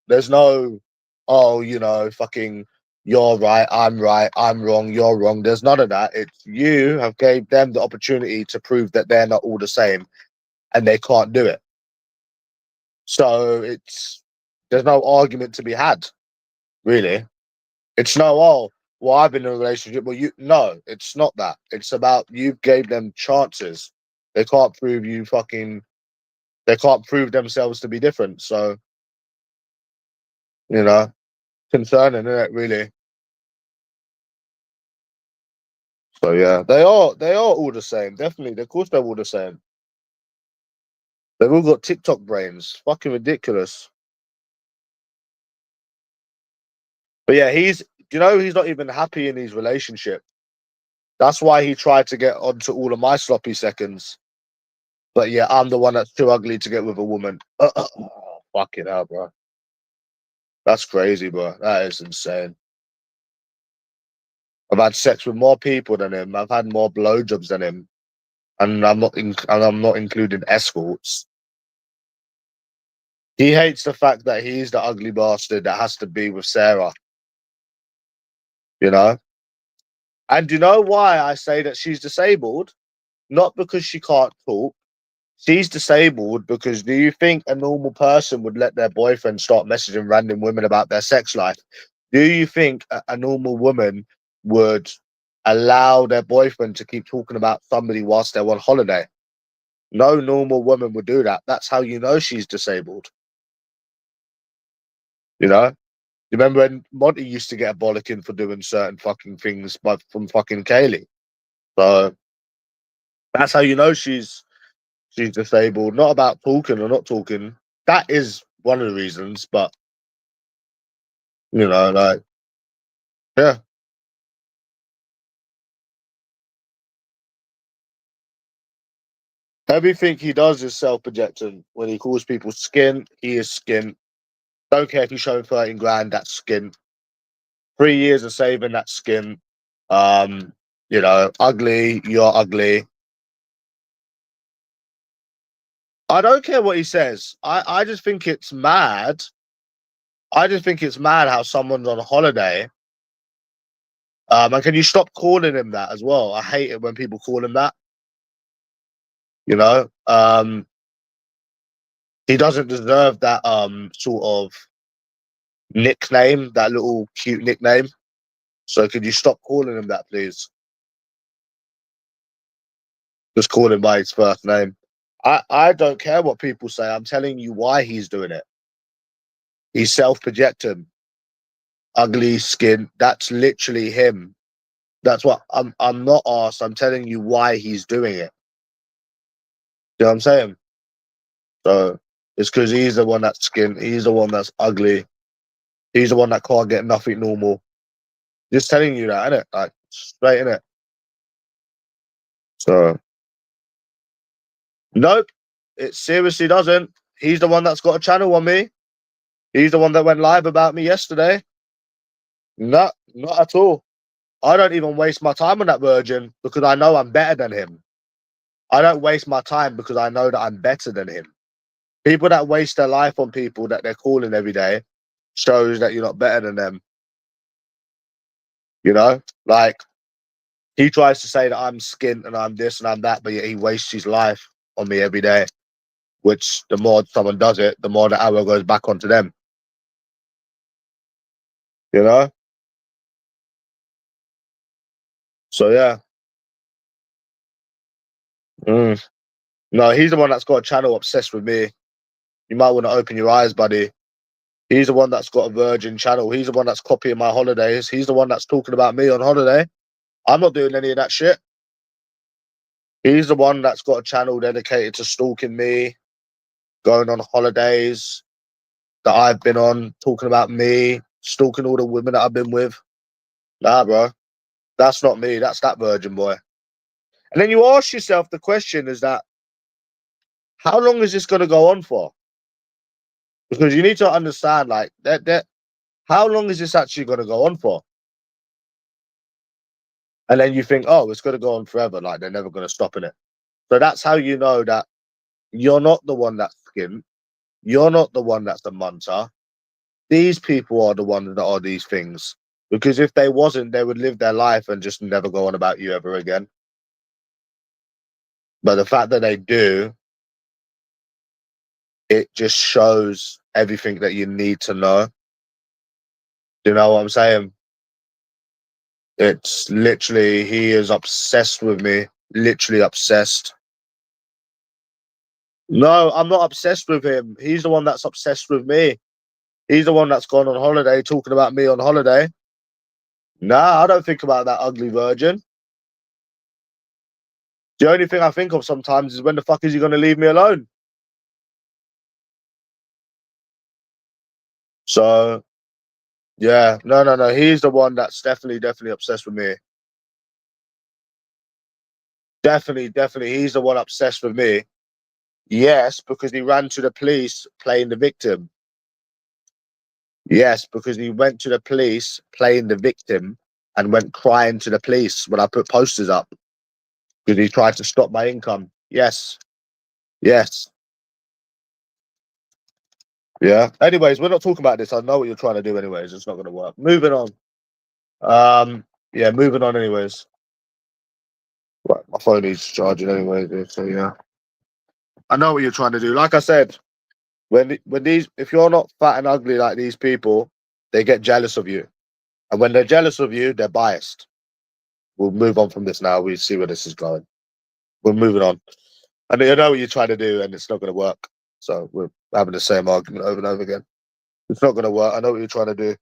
There's no, oh, you know, fucking, you're right, I'm wrong, you're wrong. There's none of that. It's you have gave them the opportunity to prove that they're not all the same and they can't do it. So there's no argument to be had, really. It's no, oh, well, I've been in a relationship. Well, no, it's not that. It's about you gave them chances. They can't prove they can't prove themselves to be different. So, you know, concerning, isn't it, really? So yeah, they are all the same. Definitely, of course they're all the same. They've all got TikTok brains. Fucking ridiculous. But yeah, he's not even happy in his relationship. That's why he tried to get onto all of my sloppy seconds. But yeah, I'm the one that's too ugly to get with a woman. Fucking hell, bro. That's crazy, bro. That is insane. I've had sex with more people than him. I've had more blowjobs than him, and I'm not including escorts. He hates the fact that he's the ugly bastard that has to be with Sarah. You know, and you know why I say that she's disabled? Not because she can't talk. She's disabled because do you think a normal person would let their boyfriend start messaging random women about their sex life? Do you think a normal woman would allow their boyfriend to keep talking about somebody whilst they're on holiday? No normal woman would do that. That's how you know she's disabled. You know? You remember when Monty used to get a bollocking for doing certain fucking things from fucking Kaylee? So that's how you know she's disabled. Not about talking or not talking. That is one of the reasons, but like yeah. Everything he does is self-projecting. When he calls people skin, he is skin. Don't care if he's showing 13 grand, that's skin. 3 years of saving, that's skin. Um, ugly, you're ugly. I don't care what he says. I just think it's mad. I just think it's mad how someone's on holiday. And can you stop calling him that as well? I hate it when people call him that. You know, he doesn't deserve that sort of nickname, that little cute nickname. So could you stop calling him that, please? Just call him by his first name. I don't care what people say. I'm telling you why he's doing it. He's self-projecting, ugly skin. That's literally him. That's what I'm not asked. I'm telling you why he's doing it. You know what I'm saying? So it's because he's the one that's skin. He's the one that's ugly. He's the one that can't get nothing normal. Just telling you that, innit? Like straight in it. So nope, it seriously doesn't. He's the one that's got a channel on me. He's the one that went live about me yesterday. No, not at all. I don't even waste my time on that virgin because I know I'm better than him. I don't waste my time because I know that I'm better than him. People that waste their life on people that they're calling every day shows that you're not better than them. Like he tries to say that I'm skint and I'm this and I'm that, but yet he wastes his life on me every day. Which the more someone does it, the more the arrow goes back onto them. You know? So yeah. Mm. No, he's the one that's got a channel obsessed with me. You might want to open your eyes, buddy. He's the one that's got a virgin channel. He's the one that's copying my holidays. He's the one that's talking about me on holiday. I'm not doing any of that shit. He's the one that's got a channel dedicated to stalking me, going on holidays that I've been on, talking about me, stalking all the women that I've been with. Nah, bro. That's not me. That's that virgin boy. And then you ask yourself the question is that how long is this going to go on for? Because you need to understand, like, that how long is this actually going to go on for? And then you think, oh, it's going to go on forever. Like, they're never going to stop in it. So that's how you know that you're not the one that's skint. You're not the one that's the munter. These people are the ones that are these things. Because if they wasn't, they would live their life and just never go on about you ever again. But the fact that they do, it just shows everything that you need to know. Do you know what I'm saying? It's literally, he is obsessed with me. Literally obsessed. No, I'm not obsessed with him. He's the one that's obsessed with me. He's the one that's gone on holiday talking about me on holiday. Nah, I don't think about that ugly virgin. The only thing I think of sometimes is when the fuck is he going to leave me alone? So, yeah, no. He's the one that's definitely obsessed with me. Definitely. He's the one obsessed with me. Yes, because he ran to the police playing the victim. Yes, because he went to the police playing the victim and went crying to the police when I put posters up because he tried to stop my income. Yes. Yes. Yeah. Anyways, we're not talking about this. I know what you're trying to do anyways. It's not going to work. Moving on. Yeah, moving on anyways. Right, my phone needs charging anyway, so yeah. I know what you're trying to do. Like I said, when these if you're not fat and ugly like these people, they get jealous of you. And when they're jealous of you, they're biased. We'll move on from this now. We see where this is going. We're moving on. And I know what you're trying to do, and it's not going to work. So we're having the same argument over and over again. It's not going to work. I know what you're trying to do.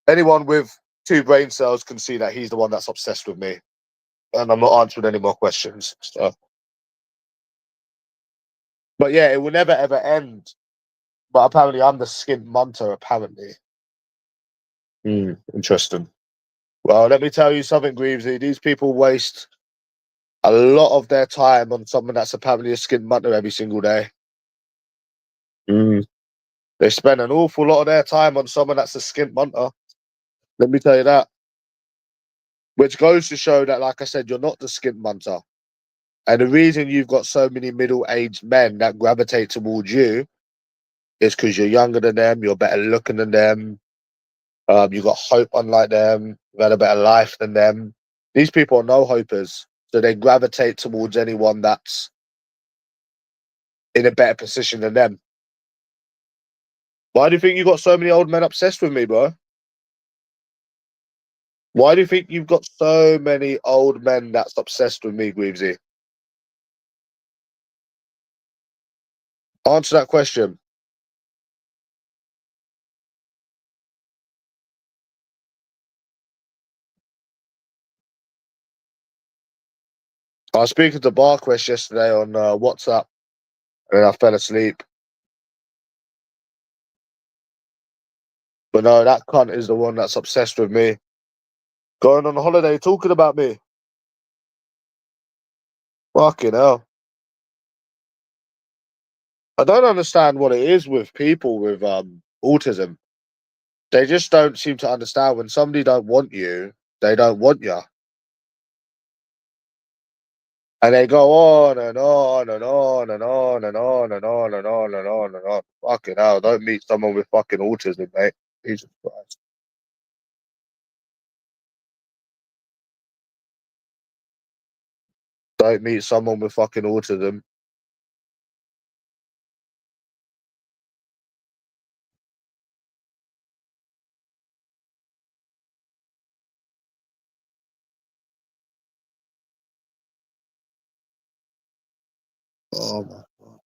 Anyone with two brain cells can see that he's the one that's obsessed with me. And I'm not answering any more questions. So. But yeah, it will never ever end. But apparently I'm the skint munter, apparently. Interesting. Well, let me tell you something, Greavesy. These people waste a lot of their time on someone that's apparently a skint munter every single day. They spend an awful lot of their time on someone that's a skint munter. Let me tell you that. Which goes to show that, like I said, you're not the skint munter. And the reason you've got so many middle-aged men that gravitate towards you is because you're younger than them, you're better looking than them, you got hope unlike them, you've had a better life than them. These people are no hopers, so they gravitate towards anyone that's in a better position than them. Why do you think you got so many old men obsessed with me, bro? Why do you think you've got so many old men that's obsessed with me, Greavesy? Answer that question. I was speaking to Barquest yesterday on WhatsApp, and then I fell asleep. But no, that cunt is the one that's obsessed with me. Going on holiday, talking about me. Fucking hell. I don't understand what it is with people with autism. They just don't seem to understand when somebody don't want you, they don't want you. And they go on and on and on and on and on and on and on and on and on. Fucking hell, don't meet someone with fucking autism, mate. Jesus Christ. Don't meet someone with fucking autism. Oh my God.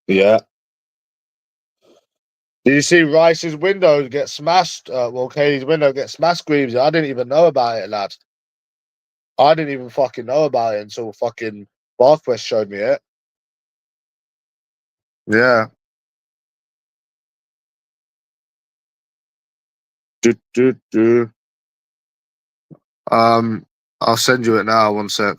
Yeah. Did you see Rice's window get smashed? Well, Katie's window get smashed, Greaves. I didn't even know about it, lad. I didn't even fucking know about it until fucking Barquest showed me it. Yeah. Do, do, do. Um, I'll send you it now. One sec.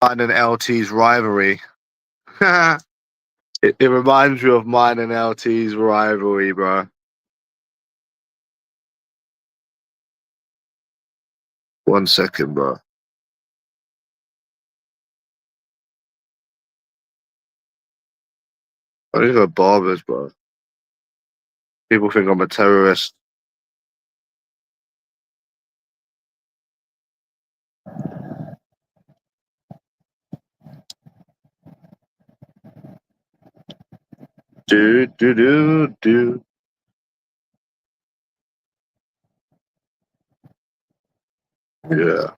Mine and LT's rivalry. It reminds me of mine and LT's rivalry, bro. One second, bro. I need to go barbers, bro. People think I'm a terrorist. Do, do, do, do. Yeah.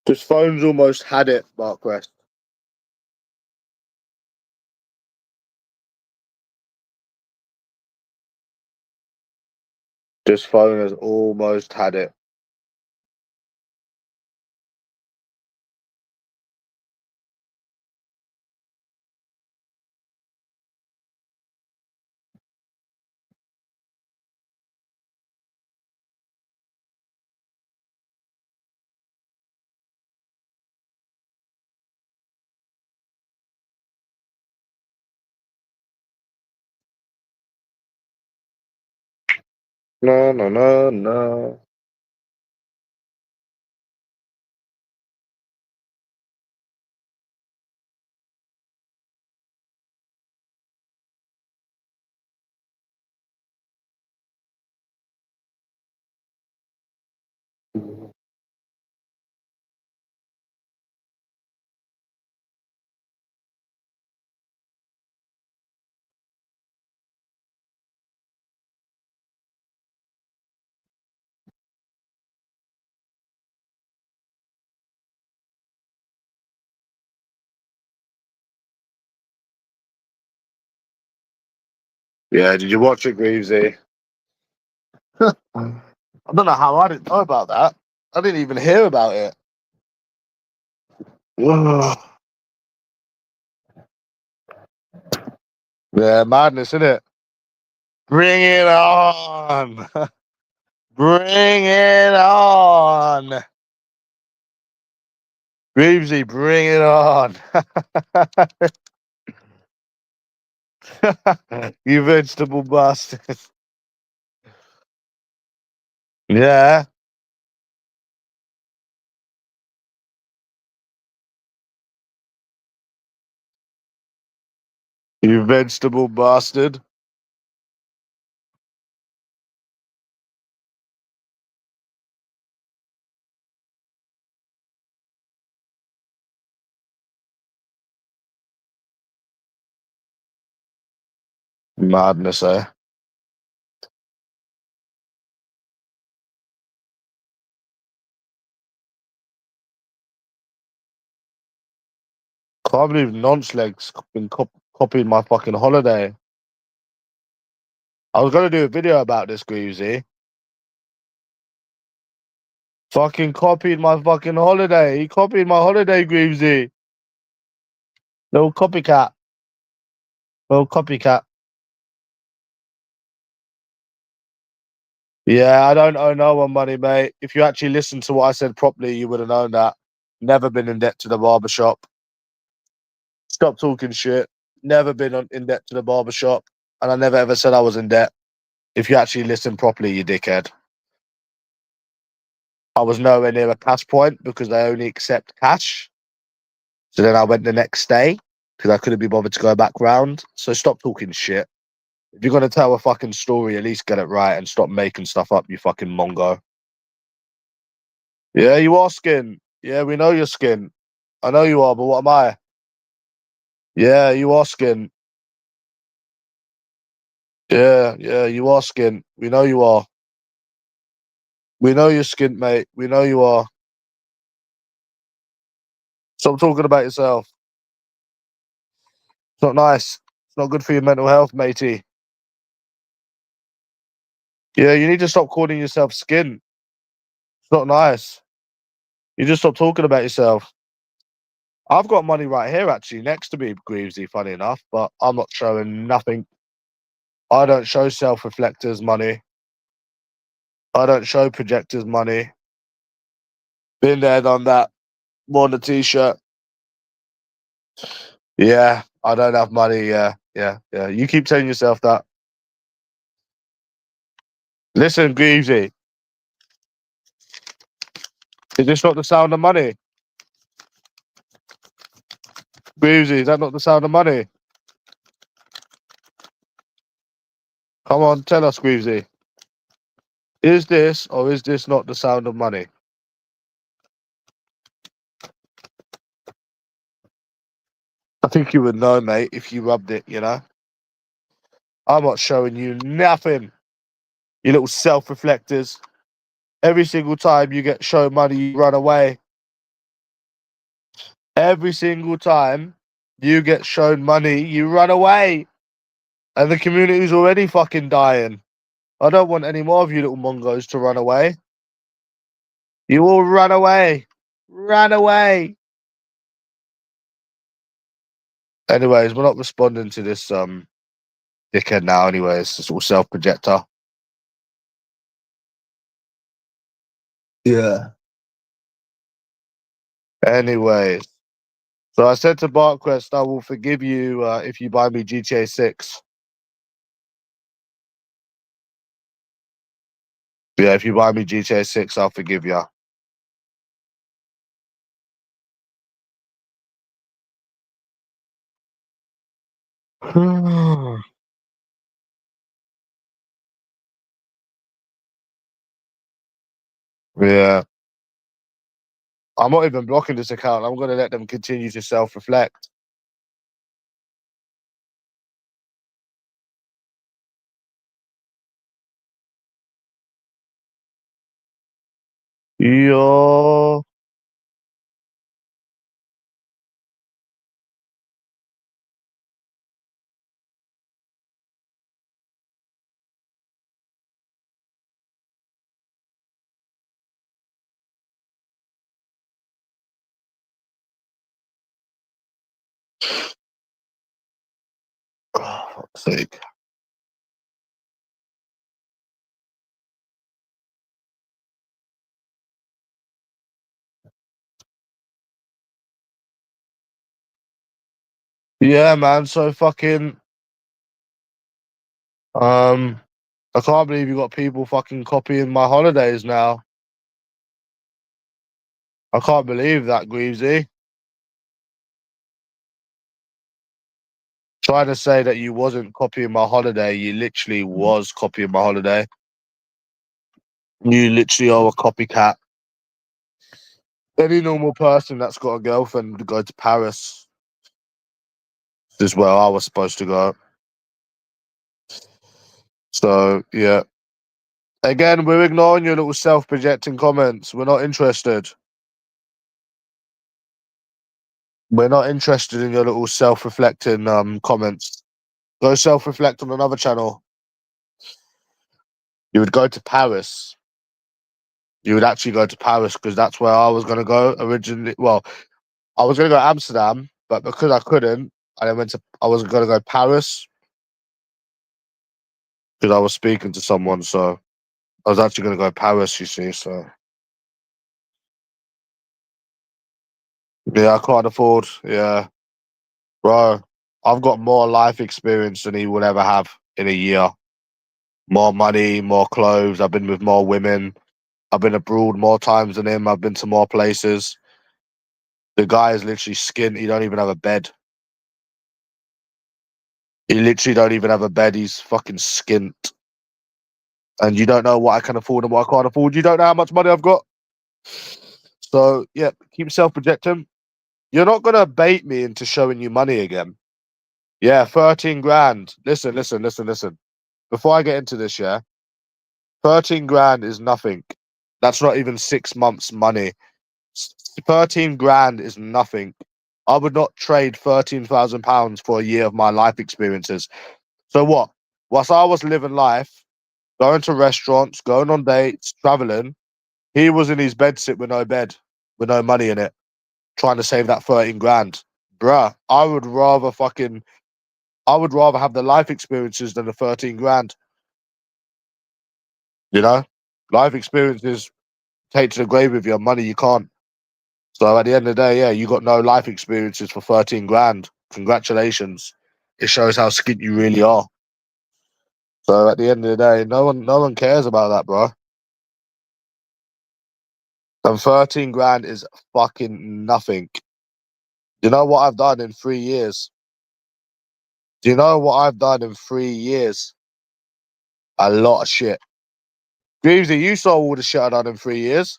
This phone's almost had it, Mark West. This phone has almost had it. No, no, no, no. Yeah, did you watch it, Greavesy? I don't know how I didn't know about that. I didn't even hear about it. Yeah, madness, isn't it? Bring it on. Bring it on. Greavesy, bring it on. You vegetable bastard. Yeah, you vegetable bastard. Madness, eh? Can't believe Nonceleg's been copying my fucking holiday. I was gonna do a video about this, Greavesy. Fucking copied my fucking holiday. He copied my holiday, Greavesy. Little copycat. Little copycat. Yeah, I don't owe no one money, mate. If you actually listened to what I said properly, you would have known that. Never been in debt to the barbershop. Stop talking shit. Never been in debt to the barbershop. And I never ever said I was in debt. If you actually listen properly, you dickhead. I was nowhere near a cash point because they only accept cash. So then I went the next day because I couldn't be bothered to go back round. So stop talking shit. If you're gonna tell a fucking story, at least get it right and stop making stuff up, you fucking mongo. Yeah, you are skin. Yeah, we know you're skin. I know you are, but what am I? Yeah, you are skin. Yeah, you are skin. We know you are. We know you're skint, mate. We know you are. Stop talking about yourself. It's not nice. It's not good for your mental health, matey. Yeah, you need to stop calling yourself skin. It's not nice. You just stop talking about yourself. I've got money right here, actually, next to me, Greavesy, funny enough, but I'm not showing nothing. I don't show self-reflectors money. I don't show projectors money. Been there, done that. Worn the t-shirt. Yeah, I don't have money. Yeah. You keep telling yourself that. Listen, Greavesy, is this not the sound of money? Greavesy, is that not the sound of money? Come on, tell us, Greavesy. Is this or is this not the sound of money? I think you would know, mate, if you rubbed it, you know? I'm not showing you nothing, you little self-reflectors. Every single time you get shown money, you run away. Every single time you get shown money, you run away. And the community's already fucking dying. I don't want any more of you little mongos to run away. You all run away. Run away. Anyways, we're not responding to this dickhead now anyways. It's all self-projector. Yeah. Anyways. So I said to Bartquest, I will forgive you if you buy me GTA 6. Yeah, if you buy me GTA 6, I'll forgive you. Yeah. I'm not even blocking this account. I'm going to let them continue to self-reflect. Yo. Oh, fuck's sake. Yeah, man. So fucking I can't believe you got people fucking copying my holidays now. I can't believe that, Greavesy. Trying to say that you wasn't copying my holiday, you literally was copying my holiday. You literally are a copycat. Any normal person that's got a girlfriend would go to Paris. This is where I was supposed to go. So yeah. Again, we're ignoring your little self-projecting comments. We're not interested. We're not interested in your little self-reflecting comments. Go self-reflect on another channel. You would go to Paris. You would actually go to Paris because that's where I was gonna go originally. Well, I was gonna go to Amsterdam, but because I couldn't, I was gonna go Paris because I was speaking to someone, so I was actually gonna go Paris, you see, so yeah, I can't afford, yeah. Bro, I've got more life experience than he will ever have in a year. More money, more clothes. I've been with more women. I've been abroad more times than him. I've been to more places. The guy is literally skint. He don't even have a bed. He literally don't even have a bed. He's fucking skint. And you don't know what I can afford and what I can't afford. You don't know how much money I've got. So, yeah, keep self-projecting. You're not going to bait me into showing you money again. Yeah, 13 grand. Listen, listen, listen, listen. Before I get into this, yeah, 13 grand is nothing. That's not even 6 months' money. 13 grand is nothing. I would not trade £13,000 for a year of my life experiences. So what? Whilst I was living life, going to restaurants, going on dates, traveling, he was in his bed sit with no bed, with no money in it, trying to save that 13 grand. Bruh, I would rather have the life experiences than the 13 grand. You know? Life experiences take to the grave with you, money you can't. So at the end of the day, yeah, you got no life experiences for 13 grand. Congratulations. It shows how skint you really are. So at the end of the day, no one cares about that, bro. And 13 grand is fucking nothing. You know what I've done in 3 years? Do you know what I've done in 3 years? A lot of shit. Greavesy, you saw all the shit I done in 3 years.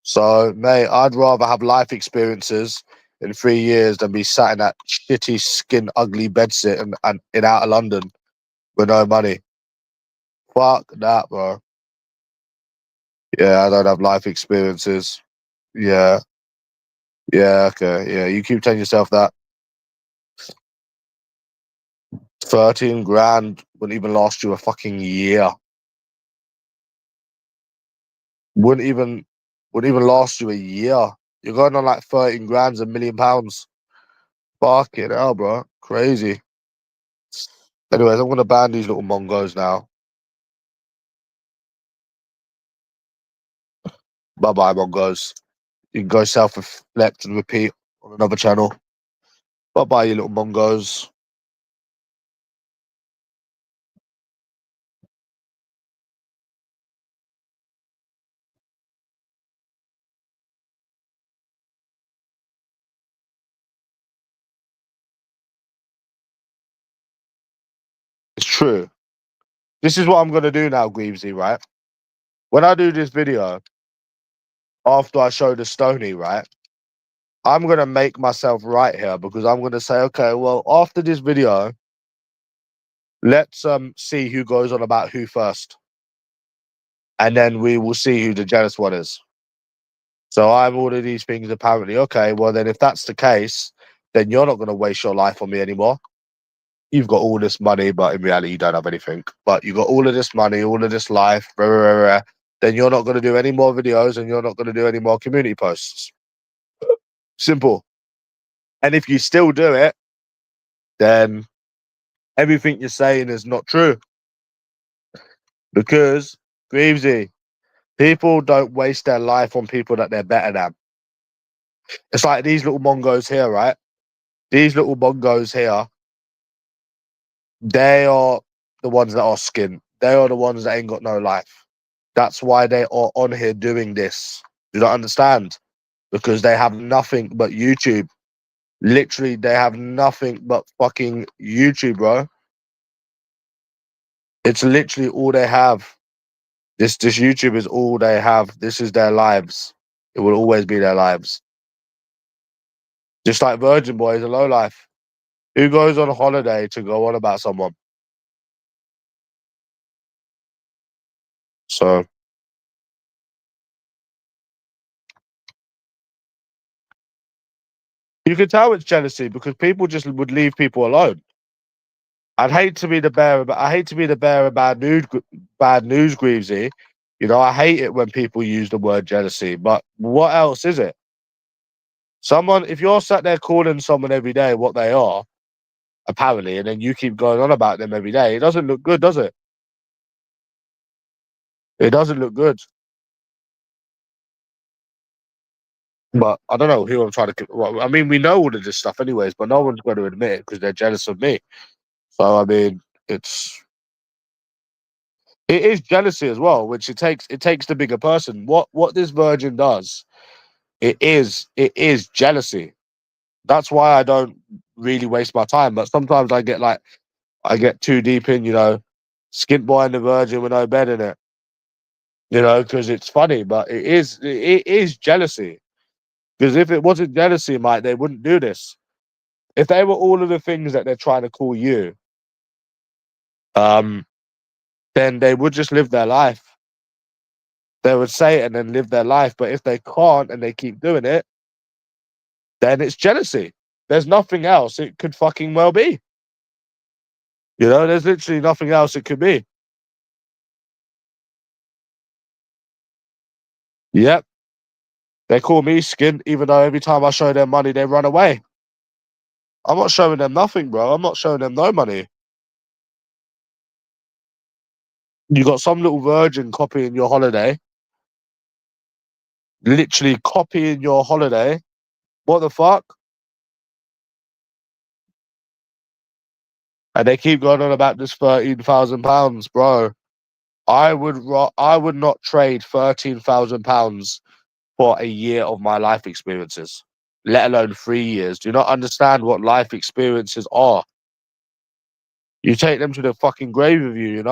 So, mate, I'd rather have life experiences in 3 years than be sat in that shitty, skin, ugly bedsit and in out of London with no money. Fuck that, bro. Yeah, I don't have life experiences. Yeah. Yeah, okay. Yeah, you keep telling yourself that. 13 grand wouldn't even last you a fucking year. Wouldn't even last you a year. You're going on like 13 grand's £1 million. Fucking hell, bro. Crazy. Anyways, I'm gonna ban these little mongos now. Bye bye, mongos. You can go self-reflect and repeat on another channel. Bye bye, you little mongos. It's true. This is what I'm gonna do now, Greavesy, right? When I do this video, after I show the Stony, right? I'm gonna make myself right here because I'm gonna say, okay, well, after this video, let's see who goes on about who first. And then we will see who the jealous one is. So I'm all of these things apparently. Okay, well then if that's the case, then you're not gonna waste your life on me anymore. You've got all this money, but in reality you don't have anything. But you got all of this money, all of this life, rah, rah, rah, rah. Then you're not gonna do any more videos and you're not gonna do any more community posts. Simple. And if you still do it, then everything you're saying is not true. Because, Greavesy, people don't waste their life on people that they're better than. It's like these little mongos here, right? These little mongos here, they are the ones that are skint. They are the ones that ain't got no life. That's why they are on here doing this. You don't understand? Because they have nothing but YouTube. Literally, they have nothing but fucking YouTube, bro. It's literally all they have. This YouTube is all they have. This is their lives. It will always be their lives. Just like Virgin Boy is a low life. Who goes on a holiday to go on about someone? So you can tell it's jealousy because people just would leave people alone. I'd hate to be the bearer, but I hate to be the bearer of bad news, Greavesy. You know, I hate it when people use the word jealousy. But what else is it? Someone, if you're sat there calling someone every day what they are, apparently, and then you keep going on about them every day, it doesn't look good, does it? It doesn't look good. But I don't know who I'm trying to. Well, I mean, we know all of this stuff, anyways, but no one's going to admit it because they're jealous of me. So I mean, it is jealousy as well, which it takes the bigger person. What this virgin does, it is jealousy. That's why I don't really waste my time. But sometimes I get too deep in, skint boy and the virgin with no bed in it, because it's funny. But it is jealousy. Because if it wasn't jealousy, Mike, they wouldn't do this. If they were all of the things that they're trying to call you, um, then they would just live their life. They would say it and then live their life. But if they can't and they keep doing it, then it's jealousy. There's nothing else it could fucking well be. There's literally nothing else it could be. Yep. They call me skint, even though every time I show them money, they run away. I'm not showing them nothing, bro. I'm not showing them no money. You got some little virgin copying your holiday. Literally copying your holiday. What the fuck? And they keep going on about this £13,000, bro. I would not trade £13,000 for a year of my life experiences, let alone 3 years. Do you not understand what life experiences are? You take them to the fucking grave with you,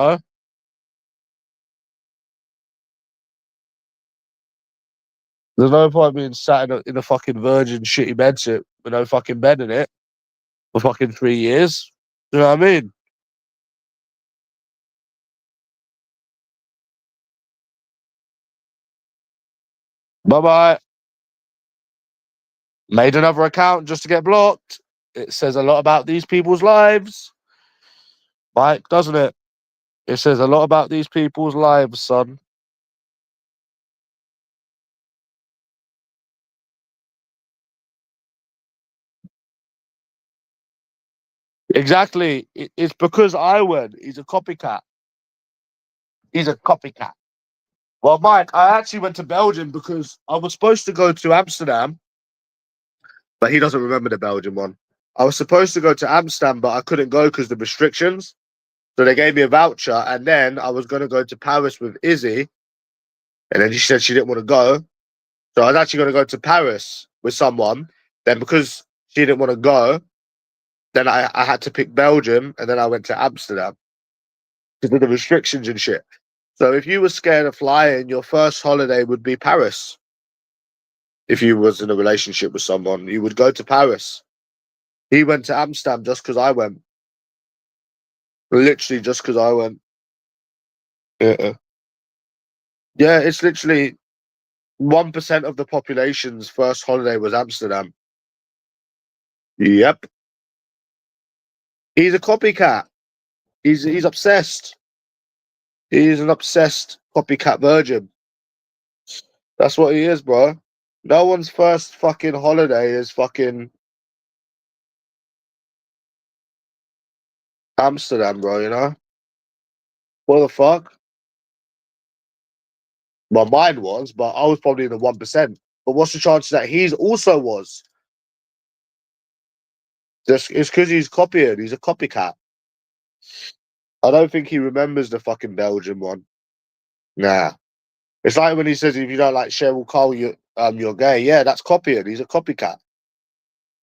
There's no point being sat in a fucking virgin shitty bedsit with no fucking bed in it for fucking 3 years. You know what I mean? Bye-bye. Made another account just to get blocked. It says a lot about these people's lives. Mike, doesn't it? It says a lot about these people's lives, son. Exactly. It's because I went. He's a copycat. He's a copycat. Well, Mike, I actually went to Belgium because I was supposed to go to Amsterdam, but he doesn't remember the Belgium one. I was supposed to go to Amsterdam, but I couldn't go because of the restrictions. So they gave me a voucher, and then I was going to go to Paris with Izzy, and then she said she didn't want to go. So I was actually going to go to Paris with someone. Then because she didn't want to go, then I had to pick Belgium, and then I went to Amsterdam because of the restrictions and shit. So if you were scared of flying, your first holiday would be Paris. If you was in a relationship with someone, you would go to Paris. He went to Amsterdam just because I went. Literally just because I went. Yeah. Yeah, it's literally 1% of the population's first holiday was Amsterdam. Yep. He's a copycat. He's obsessed. He's an obsessed copycat virgin. That's what he is, bro. No one's first fucking holiday is fucking Amsterdam, bro, you know? What the fuck? Well, mine was, but I was probably in the 1%. But what's the chances that he's also was? Just it's because he's copying. He's a copycat. I don't think he remembers the fucking Belgian one. Nah. It's like when he says if you don't like Cheryl Cole, you're gay. Yeah, that's copying. He's a copycat.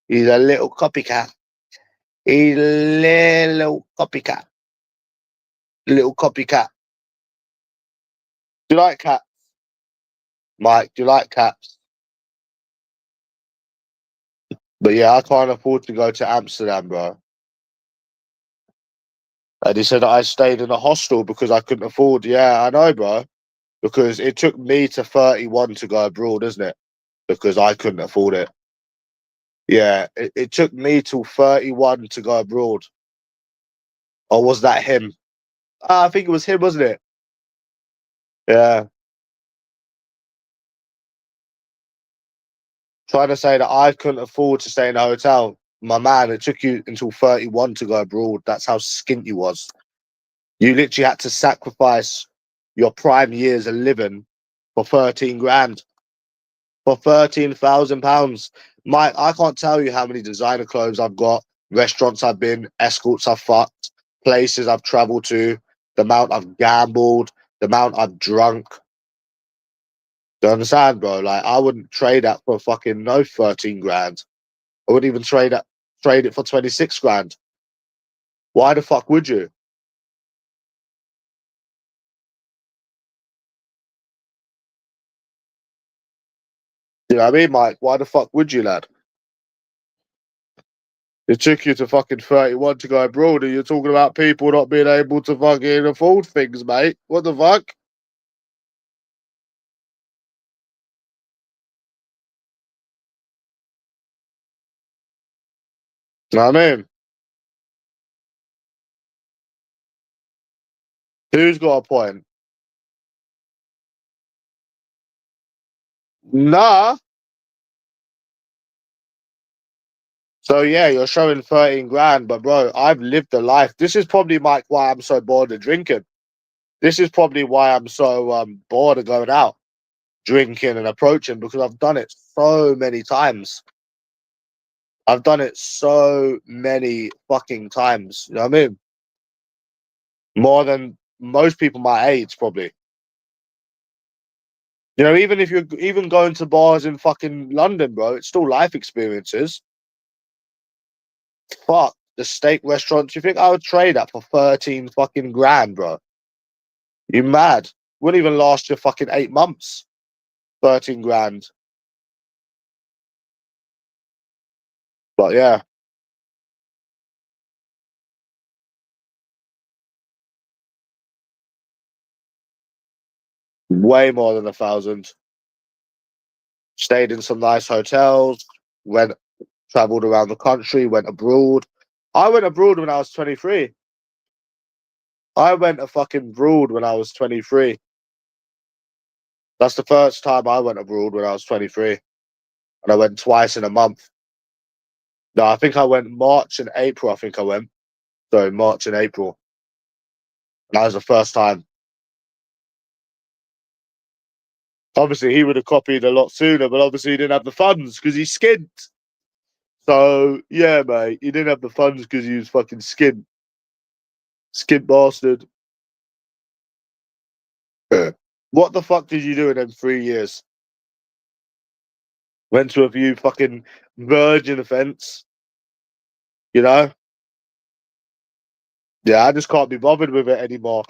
He's a little copycat. He's a little copycat. Little copycat. Do you like cats? Mike, do you like cats? But yeah, I can't afford to go to Amsterdam, bro. And he said I stayed in a hostel because I couldn't afford. Yeah, I know, bro. Because it took me to 31 to go abroad, isn't it? Because I couldn't afford it. Yeah, it took me till 31 to go abroad. Or was that him? I think it was him, wasn't it? Yeah. Trying to say that I couldn't afford to stay in a hotel. My man, it took you until 31 to go abroad. That's how skint you was. You literally had to sacrifice your prime years of living for 13 grand. For £13,000. Mike, I can't tell you how many designer clothes I've got, restaurants I've been, escorts I've fucked, places I've traveled to, the amount I've gambled, the amount I've drunk. Do you understand, bro? Like, I wouldn't trade that for fucking no 13 grand. I wouldn't even trade it for 26 grand. Why the fuck would you? You know what I mean, Mike? Why the fuck would you, lad? It took you to fucking 31 to go abroad, and you're talking about people not being able to fucking afford things, mate. What the fuck? You know what I mean? Who's got a point? Nah. So yeah, you're showing 13 grand, but bro, I've lived a life. This is probably Mike why I'm so bored of drinking. This is probably why I'm so bored of going out, drinking and approaching because I've done it so many times. I've done it so many fucking times. You know what I mean? More than most people my age, probably. You know, even if you're even going to bars in fucking London, bro, it's still life experiences. Fuck the steak restaurants. You think I would trade that for 13 fucking grand, bro? You mad? Wouldn't even last you fucking 8 months. 13 grand. But yeah, way more than 1,000. Stayed in some nice hotels, went, traveled around the country, went abroad. I went abroad when I was 23. I went a fucking abroad when I was 23. That's the first time I went abroad when I was 23. And I went twice in a month. No, I think I went March and April. I think I went. Sorry, March and April. And that was the first time. Obviously, he would have copied a lot sooner, but obviously he didn't have the funds because he's skint. So, yeah, mate, he didn't have the funds because he was fucking skint. Skint bastard. What the fuck did you do in them 3 years? Went to a few fucking virgin events, you know? Yeah, I just can't be bothered with it anymore.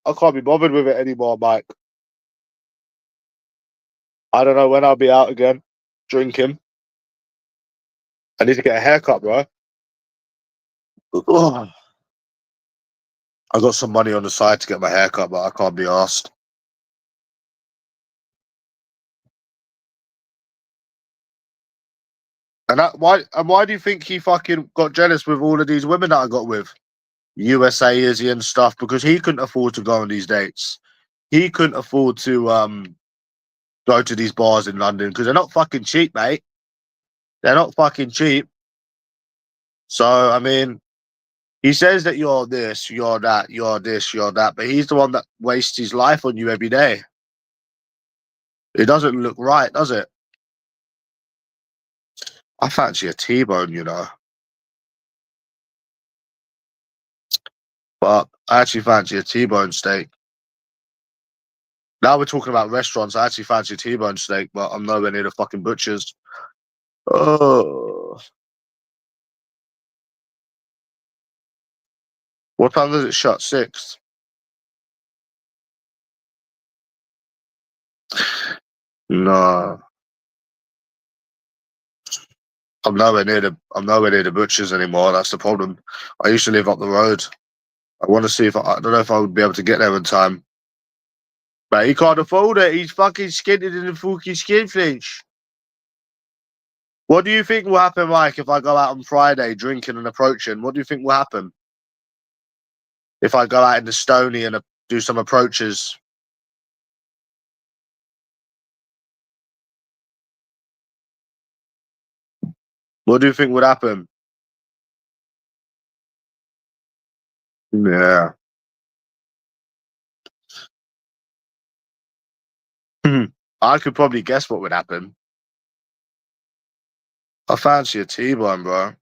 I can't be bothered with it anymore, Mike. I don't know when I'll be out again drinking. I need to get a haircut, bro. Ugh. I got some money on the side to get my haircut, but I can't be asked. Why do you think he fucking got jealous with all of these women that I got with? USA Izzy and stuff, because he couldn't afford to go on these dates. He couldn't afford to go to these bars in London because they're not fucking cheap, mate. They're not fucking cheap. So I mean, he says that you're this, you're that, you're this, you're that, but he's the one that wastes his life on you every day. It doesn't look right, does it? I fancy a T-bone, you know. But I actually fancy a T-bone steak. Now we're talking about restaurants. I actually fancy a T-bone steak, but I'm nowhere near the fucking butchers. Oh, what time does it shut? 6. No, I'm nowhere near the butchers anymore. That's the problem. I used to live up the road. I want to see if I don't know if I would be able to get there in time. But he can't afford it. He's fucking skinted in the fucking skin flinch. What do you think will happen, Mike, if I go out on Friday drinking and approaching? What do you think will happen if I go out in the Stony and do some approaches? What do you think would happen? Yeah. I could probably guess what would happen. I fancy a T-bone, bro.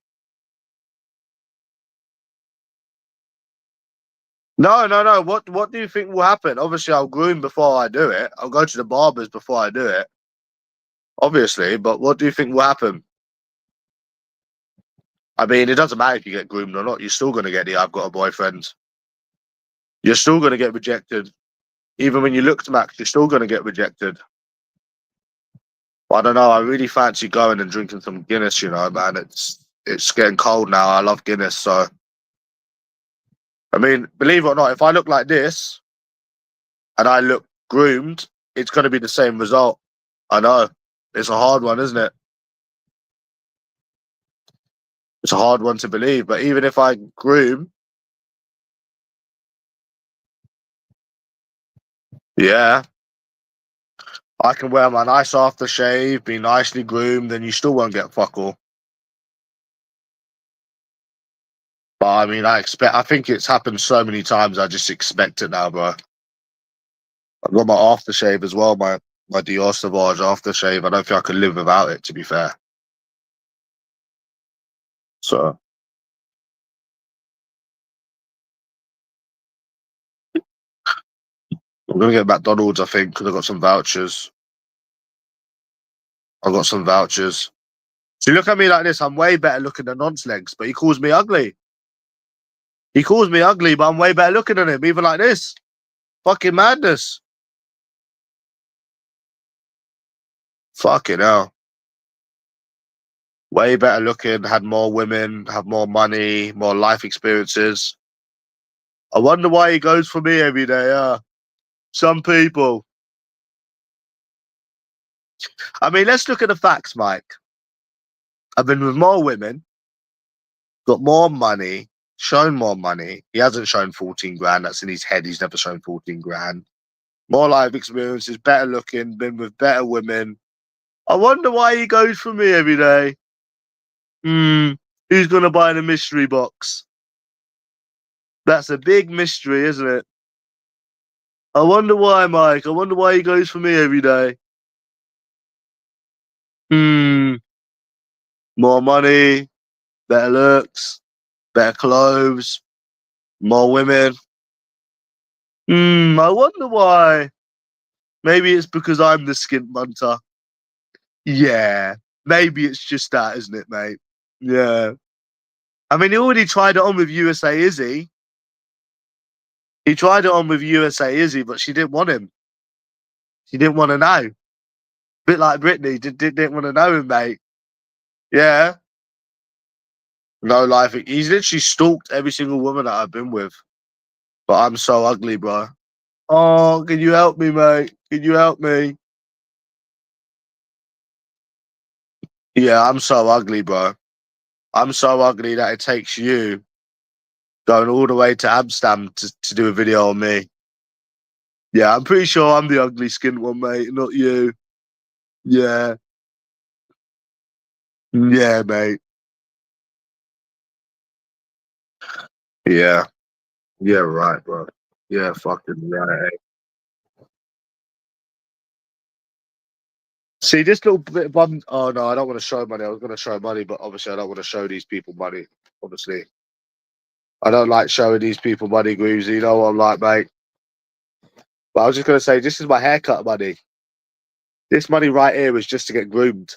No, no, no. What do you think will happen? Obviously, I'll groom before I do it. I'll go to the barbers before I do it. Obviously, but what do you think will happen? I mean, it doesn't matter if you get groomed or not. You're still going to get the "I've got a boyfriend." You're still going to get rejected. Even when you look to max, you're still going to get rejected. But I don't know. I really fancy going and drinking some Guinness. You know, man. It's getting cold now. I love Guinness. So I mean, believe it or not, if I look like this and I look groomed, it's going to be the same result. I know. It's a hard one, isn't it? It's a hard one to believe. But even if I groom, yeah, I can wear my nice aftershave, be nicely groomed, then you still won't get fuck all. But I mean, I think it's happened so many times, I just expect it now, bro. I've got my aftershave as well, my Dior Sauvage aftershave. I don't think I could live without it, to be fair. So I'm gonna get McDonald's, I think, because I got some vouchers. I got some vouchers. So you look at me like this, I'm way better looking than Nonce Legs, but he calls me ugly. He calls me ugly, but I'm way better looking than him, even like this. Fucking madness. Fucking hell. Way better looking, had more women, have more money, more life experiences. I wonder why he goes for me every day. Some people. I mean, let's look at the facts, Mike. I've been with more women, got more money, shown more money. He hasn't shown 14 grand. That's in his head. He's never shown 14 grand. More life experiences, better looking, been with better women. I wonder why he goes for me every day. Who's going to buy the mystery box? That's a big mystery, isn't it? I wonder why, Mike. I wonder why he goes for me every day. More money, better looks, better clothes, more women. I wonder why. Maybe it's because I'm the skint munter. Yeah, maybe it's just that, isn't it, mate? Yeah. I mean, he already tried it on with USA Izzy. He tried it on with USA Izzy, but she didn't want him. She didn't want to know. Bit like Britney, didn't want to know him, mate. Yeah. No life. He's literally stalked every single woman that I've been with. But I'm so ugly, bro. Oh, can you help me, mate? Can you help me? Yeah, I'm so ugly, bro. I'm so ugly that it takes you going all the way to Amsterdam to do a video on me. Yeah, I'm pretty sure I'm the ugly skinned one, mate, not you. Yeah. Yeah, mate. Yeah. Yeah, right, bro. Yeah, fucking right. See, this little bit of bum. Oh, no, I don't want to show money. I was going to show money, but obviously, I don't want to show these people money. Obviously, I don't like showing these people money, Greaves. You know what I'm like, mate. But I was just going to say, this is my haircut money. This money right here was just to get groomed.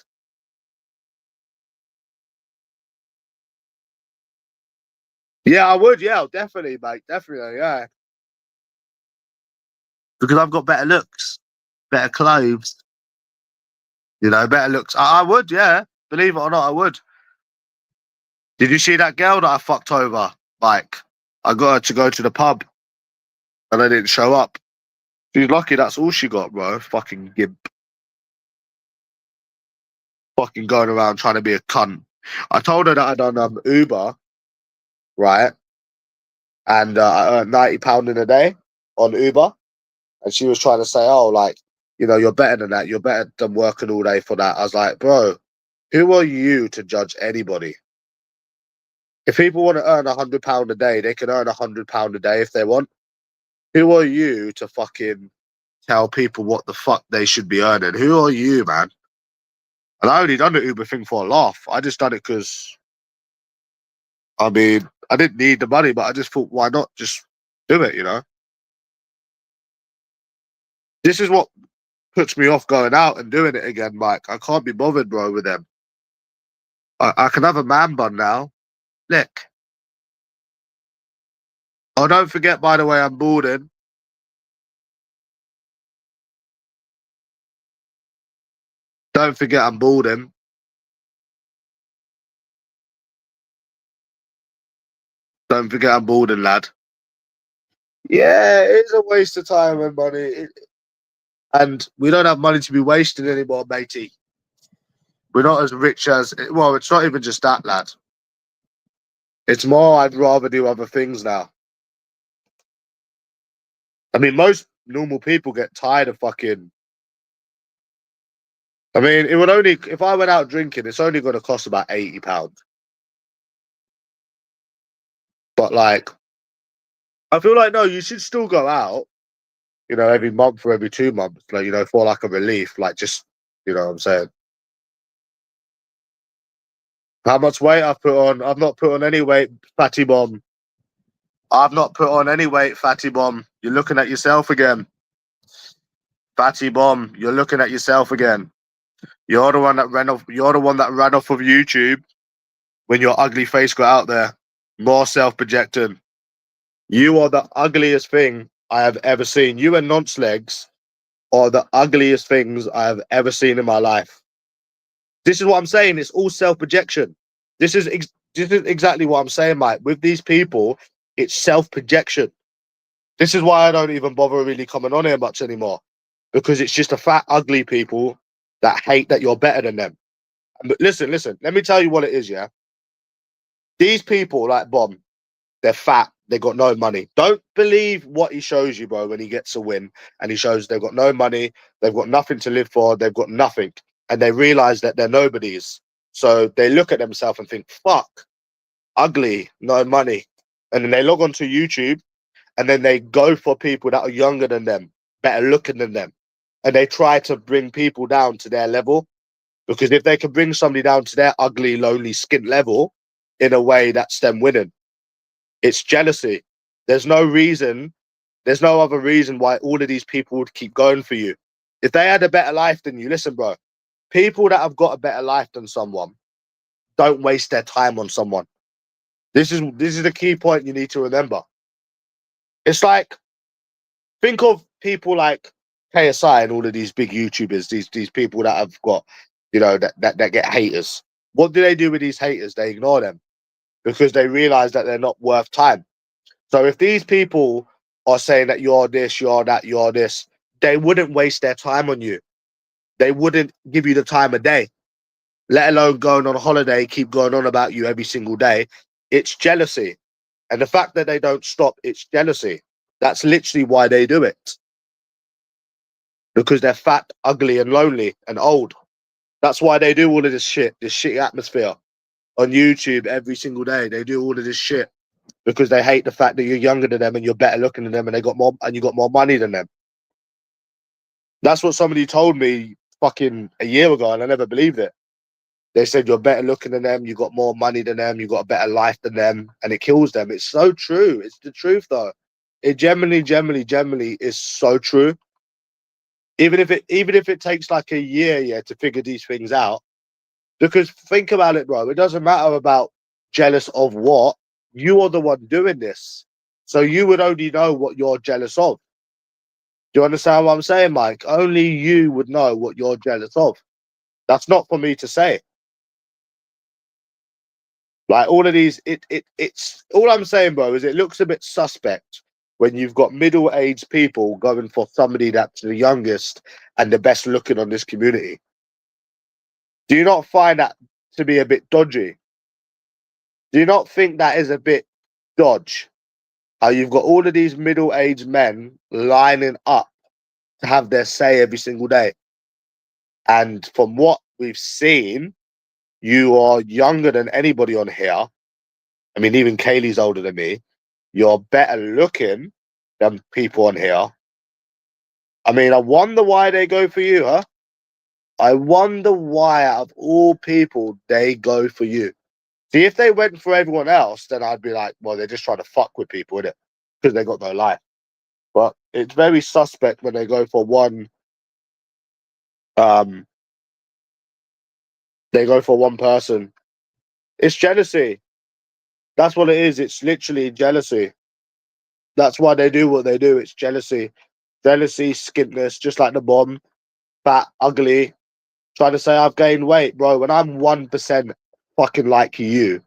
Yeah, I would. Yeah, definitely, mate. Definitely, yeah. Because I've got better looks, better clothes, better looks. I would, yeah. Believe it or not, I would. Did you see that girl that I fucked over? Like, I got her to go to the pub and I didn't show up. She's lucky that's all she got, bro. Fucking gimp. Fucking going around trying to be a cunt. I told her that I'd done Uber, right? And I earned £90 in a day on Uber. And she was trying to say, oh, like, you're better than that. You're better than working all day for that. I was like, bro, who are you to judge anybody? If people want to earn £100 a day, they can earn £100 a day if they want. Who are you to fucking tell people what the fuck they should be earning? Who are you, man? And I only done the Uber thing for a laugh. I just done it because, I mean, I didn't need the money, but I just thought, why not just do it? This is what puts me off going out and doing it again, Mike. I can't be bothered, bro, with them. I can have a man bun now. Look. Oh, don't forget, by the way, I'm boarding. Don't forget I'm boarding. Don't forget I'm boarding, lad. Yeah, it's a waste of time and money. And we don't have money to be wasted anymore, matey. We're not as rich as, well, it's not even just that, lad. It's more, I'd rather do other things now. I mean, most normal people get tired of fucking. I mean, it would only, if I went out drinking, it's only going to cost about £80. But like, I feel like, no, you should still go out, every month or every 2 months, like, for like a relief, like just, what I'm saying. How much weight I've put on? I've not put on any weight, fatty bomb. I've not put on any weight, fatty bomb. You're looking at yourself again. Fatty bomb, you're looking at yourself again. You're the one that ran off. You're the one that ran off of YouTube when your ugly face got out there. More self-projecting. You are the ugliest thing I have ever seen. You and Nonce Legs are the ugliest things I have ever seen in my life. This is what I'm saying. It's all self-projection. This is exactly what I'm saying, Mike. With these people, it's self-projection. This is why I don't even bother really coming on here much anymore, because it's just a fat, ugly people that hate that you're better than them. But listen, let me tell you what it is, yeah? These people like Bomb, they're fat, they got no money. Don't believe what he shows you, bro, when he gets a win and he shows they've got no money, they've got nothing to live for, they've got nothing. And they realize that they're nobodies. So they look at themselves and think, fuck, ugly, no money. And then they log onto YouTube and then they go for people that are younger than them, better looking than them. And they try to bring people down to their level. Because if they can bring somebody down to their ugly, lonely, skint level in a way, that's them winning. It's jealousy. There's no reason, there's no other reason why all of these people would keep going for you. If they had a better life than you, listen, bro, people that have got a better life than someone don't waste their time on someone. This is the key point you need to remember. It's like, think of people like KSI and all of these big YouTubers, these people that have got, you know, that get haters. What do they do with these haters? They ignore them because they realize that they're not worth time. So if these people are saying that you're this, you're that, you're this, they wouldn't waste their time on you. They wouldn't give you the time of day, let alone going on a holiday, keep going on about you every single day. It's jealousy. And the fact that they don't stop, it's jealousy. That's literally why they do it. Because they're fat, ugly, and lonely and old. That's why they do all of this shit, this shitty atmosphere on YouTube every single day. They do all of this shit because they hate the fact that you're younger than them and you're better looking than them and they got more and you got more money than them. That's what somebody told me fucking a year ago, and I never believed it. They said you're better looking than them, you got more money than them, you got a better life than them, and it kills them. It's so true. It's the truth, though. It generally is so true. Even if it takes like a year, yeah, to figure these things out. Because think about it, bro. It doesn't matter about jealous of what. You are the one doing this. So you would only know what you're jealous of. Do you understand what I'm saying, Mike? Only you would know what you're jealous of. That's not for me to say. Like all of these, it's all I'm saying, bro, is it looks a bit suspect when you've got middle-aged people going for somebody that's the youngest and the best looking on this community. Do you not find that to be a bit dodgy? Do you not think that is a bit dodge? How you've got all of these middle-aged men lining up to have their say every single day. And from what we've seen, you are younger than anybody on here. I mean, even Kaylee's older than me. You're better looking than people on here. I mean, I wonder why they go for you, huh? I wonder why, out of all people, they go for you. See, if they went for everyone else, then I'd be like, well, they're just trying to fuck with people, innit? Because they got no life. But it's very suspect when they go for one. They go for one person. It's jealousy. That's what it is. It's literally jealousy. That's why they do what they do. It's jealousy. Jealousy, skintness, just like the Bomb. Fat, ugly. Trying to say I've gained weight, bro. When I'm 1% fucking like you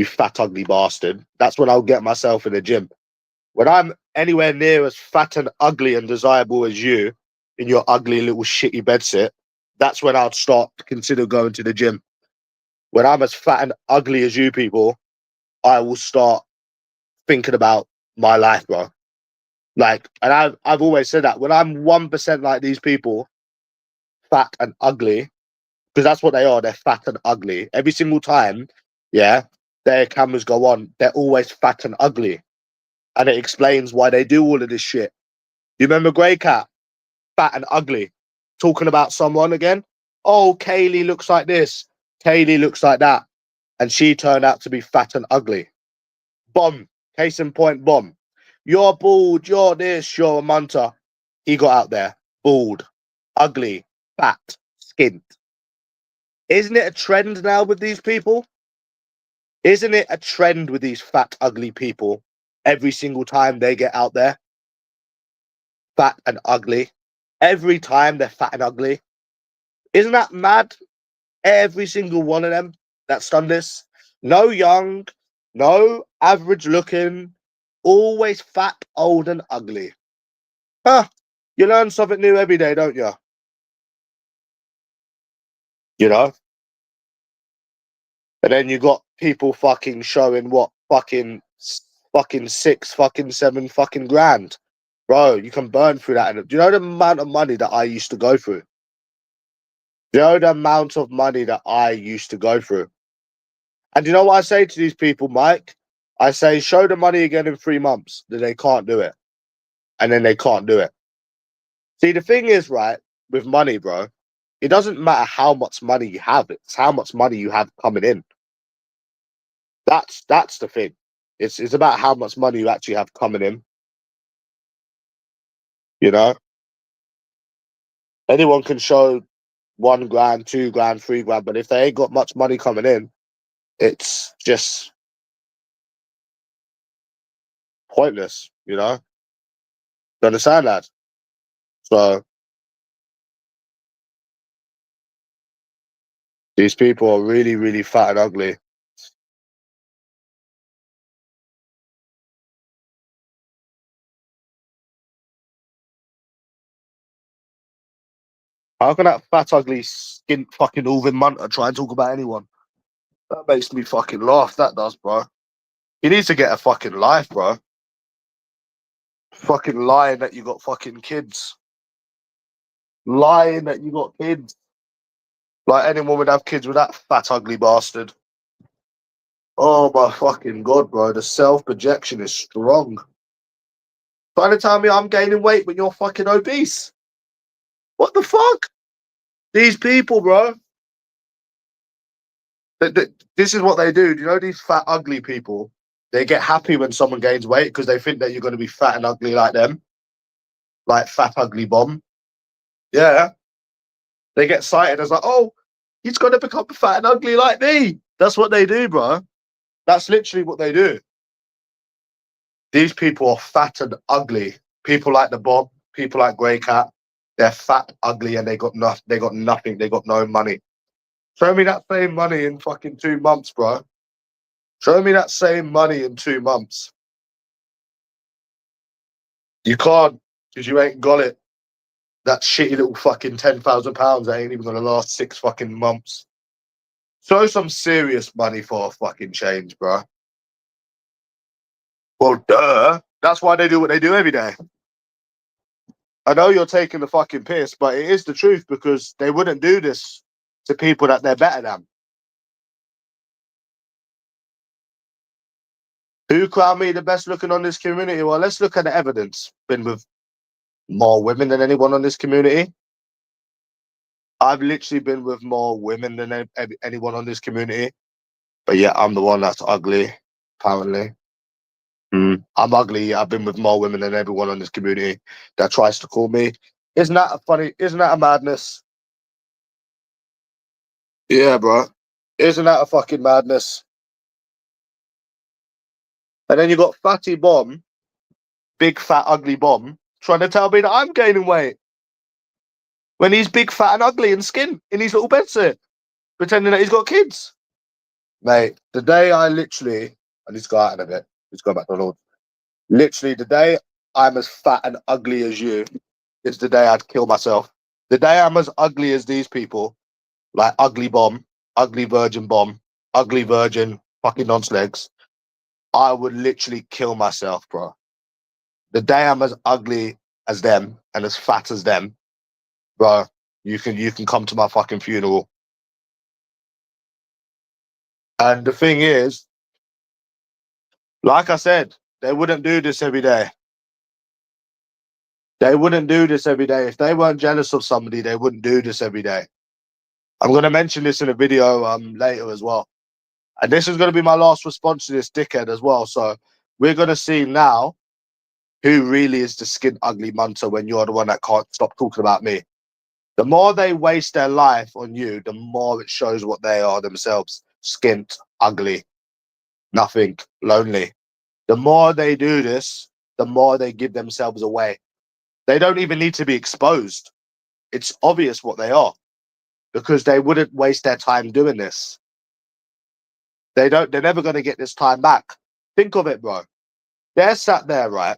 fat, ugly bastard, that's when I'll get myself in the gym. When I'm anywhere near as fat and ugly and desirable as you in your ugly little shitty bedsit, that's when I'll start to consider going to the gym. When I'm as fat and ugly as you people, I will start thinking about my life, bro. Like, and I've always said that when I'm 1% like these people, fat and ugly, because that's what they are. They're fat and ugly. Every single time, yeah, their cameras go on, they're always fat and ugly. And it explains why they do all of this shit. You remember Grey Cat? Fat and ugly. Talking about someone again? Oh, Kaylee looks like this. Kaylee looks like that. And she turned out to be fat and ugly. Bomb. Case in point, Bomb. You're bald, you're this, you're a munter. He got out there. Bald, ugly, fat, skint. Isn't it a trend now with these people? Isn't it a trend with these fat, ugly people? Every single time they get out there, fat and ugly. Every time they're fat and ugly. Isn't that mad? Every single one of them that's done this. No young, no average looking, always fat, old, and ugly. Huh. You learn something new every day, don't you? You know? And then you got people fucking showing what fucking 6, fucking 7 fucking grand. Bro, you can burn through that. Do you know the amount of money that I used to go through? Do you know the amount of money that I used to go through? And you know what I say to these people, Mike? I say, show the money again in 3 months. Then they can't do it. And then they can't do it. See, the thing is, right, with money, bro, it doesn't matter how much money you have. It's how much money you have coming in. That's the thing. It's about how much money you actually have coming in. You know? Anyone can show 1 grand, 2 grand, 3 grand, but if they ain't got much money coming in, it's just pointless, you know? You understand that? So these people are really, really fat and ugly. How can that fat, ugly, skint fucking Alvin Munter try and talk about anyone? That makes me fucking laugh. That does, bro. He needs to get a fucking life, bro. Fucking lying that you got fucking kids. Lying that you got kids. Like anyone would have kids with that fat, ugly bastard. Oh my fucking god, bro. The self-projection is strong. Trying to tell me I'm gaining weight when you're fucking obese. What the fuck? These people, bro. This is what they do. Do you know these fat, ugly people? They get happy when someone gains weight because they think that you're going to be fat and ugly like them. Like fat, ugly bomb. Yeah. They get excited as like, oh, he's going to become fat and ugly like me. That's what they do, bro. That's literally what they do. These people are fat and ugly. People like the Bob, people like Grey Cat, they're fat, ugly, and they got nothing. They got nothing. They got no money. Show me that same money in fucking 2 months, bro. Show me that same money in 2 months. You can't, because you ain't got it. That shitty little fucking £10,000 that ain't even gonna last 6 fucking months. Show some serious money for a fucking change, bro. Well, duh. That's why they do what they do every day. I know you're taking the fucking piss, but it is the truth because they wouldn't do this to people that they're better than. Who crowned me the best looking on this community? Well, let's look at the evidence. Been with more women than anyone on this community. I've literally been with more women than anyone on this community. But yeah, I'm the one that's ugly, apparently. I'm ugly. I've been with more women than everyone on this community that tries to call me. Isn't that a funny? Isn't that a madness? Yeah, bro. Isn't that a fucking madness? And then you got Fatty Bomb, big fat ugly Bomb, trying to tell me that I'm gaining weight when he's big, fat, and ugly and skin in his little bedsit, pretending that he's got kids. Mate, the day I literally, I need to go out in a bit. Let's go back to the Lord. Literally, the day I'm as fat and ugly as you, it's the day I'd kill myself. The day I'm as ugly as these people, like ugly Bomb, ugly virgin Bomb, ugly virgin fucking nonce legs, I would literally kill myself, bro. The day I'm as ugly as them and as fat as them, bro, you can come to my fucking funeral. And the thing is, like I said, they wouldn't do this every day. They wouldn't do this every day. If they weren't jealous of somebody, they wouldn't do this every day. I'm going to mention this in a video later as well. And this is going to be my last response to this dickhead as well. So we're going to see now who really is the skin ugly munter when you're the one that can't stop talking about me. The more they waste their life on you, the more it shows what they are themselves. Skint, ugly, nothing, lonely. The more they do this, the more they give themselves away. They don't even need to be exposed. It's obvious what they are. because they wouldn't waste their time doing this. They're never going to get this time back. Think of it, bro. They're sat there, right,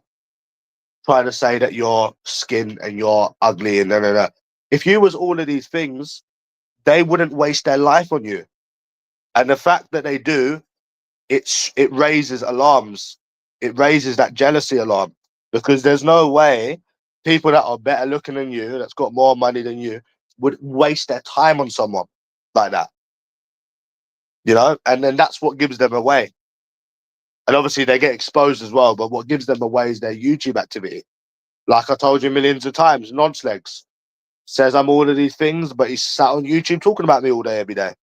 trying to say that you're skin and you're ugly and da. If you was all of these things, they wouldn't waste their life on you. And the fact that they do, it raises alarms. It raises that jealousy alarm, because there's no way people that are better looking than you, that's got more money than you, would waste their time on someone like that. And then that's what gives them away. And obviously they get exposed as well, but what gives them away is their YouTube activity. Like I told you millions of times, Nonslegs says I'm all of these things, but he's sat on YouTube talking about me all day, every day.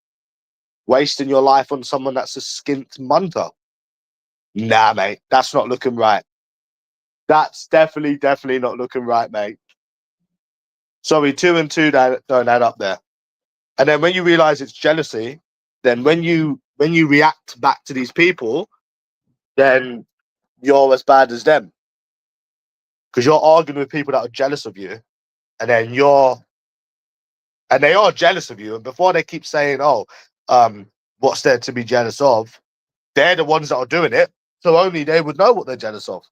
Wasting your life on someone that's a skint munter. Nah, mate, that's not looking right. That's definitely not looking right, mate. Sorry, 2 and 2 don't add up there. And then when you realize it's jealousy, then when you react back to these people, then you're as bad as them. Because you're arguing with people that are jealous of you, and then they are jealous of you. And before they keep saying, oh, what's there to be jealous of? They're the ones that are doing it. So only they would know what they're jealous of.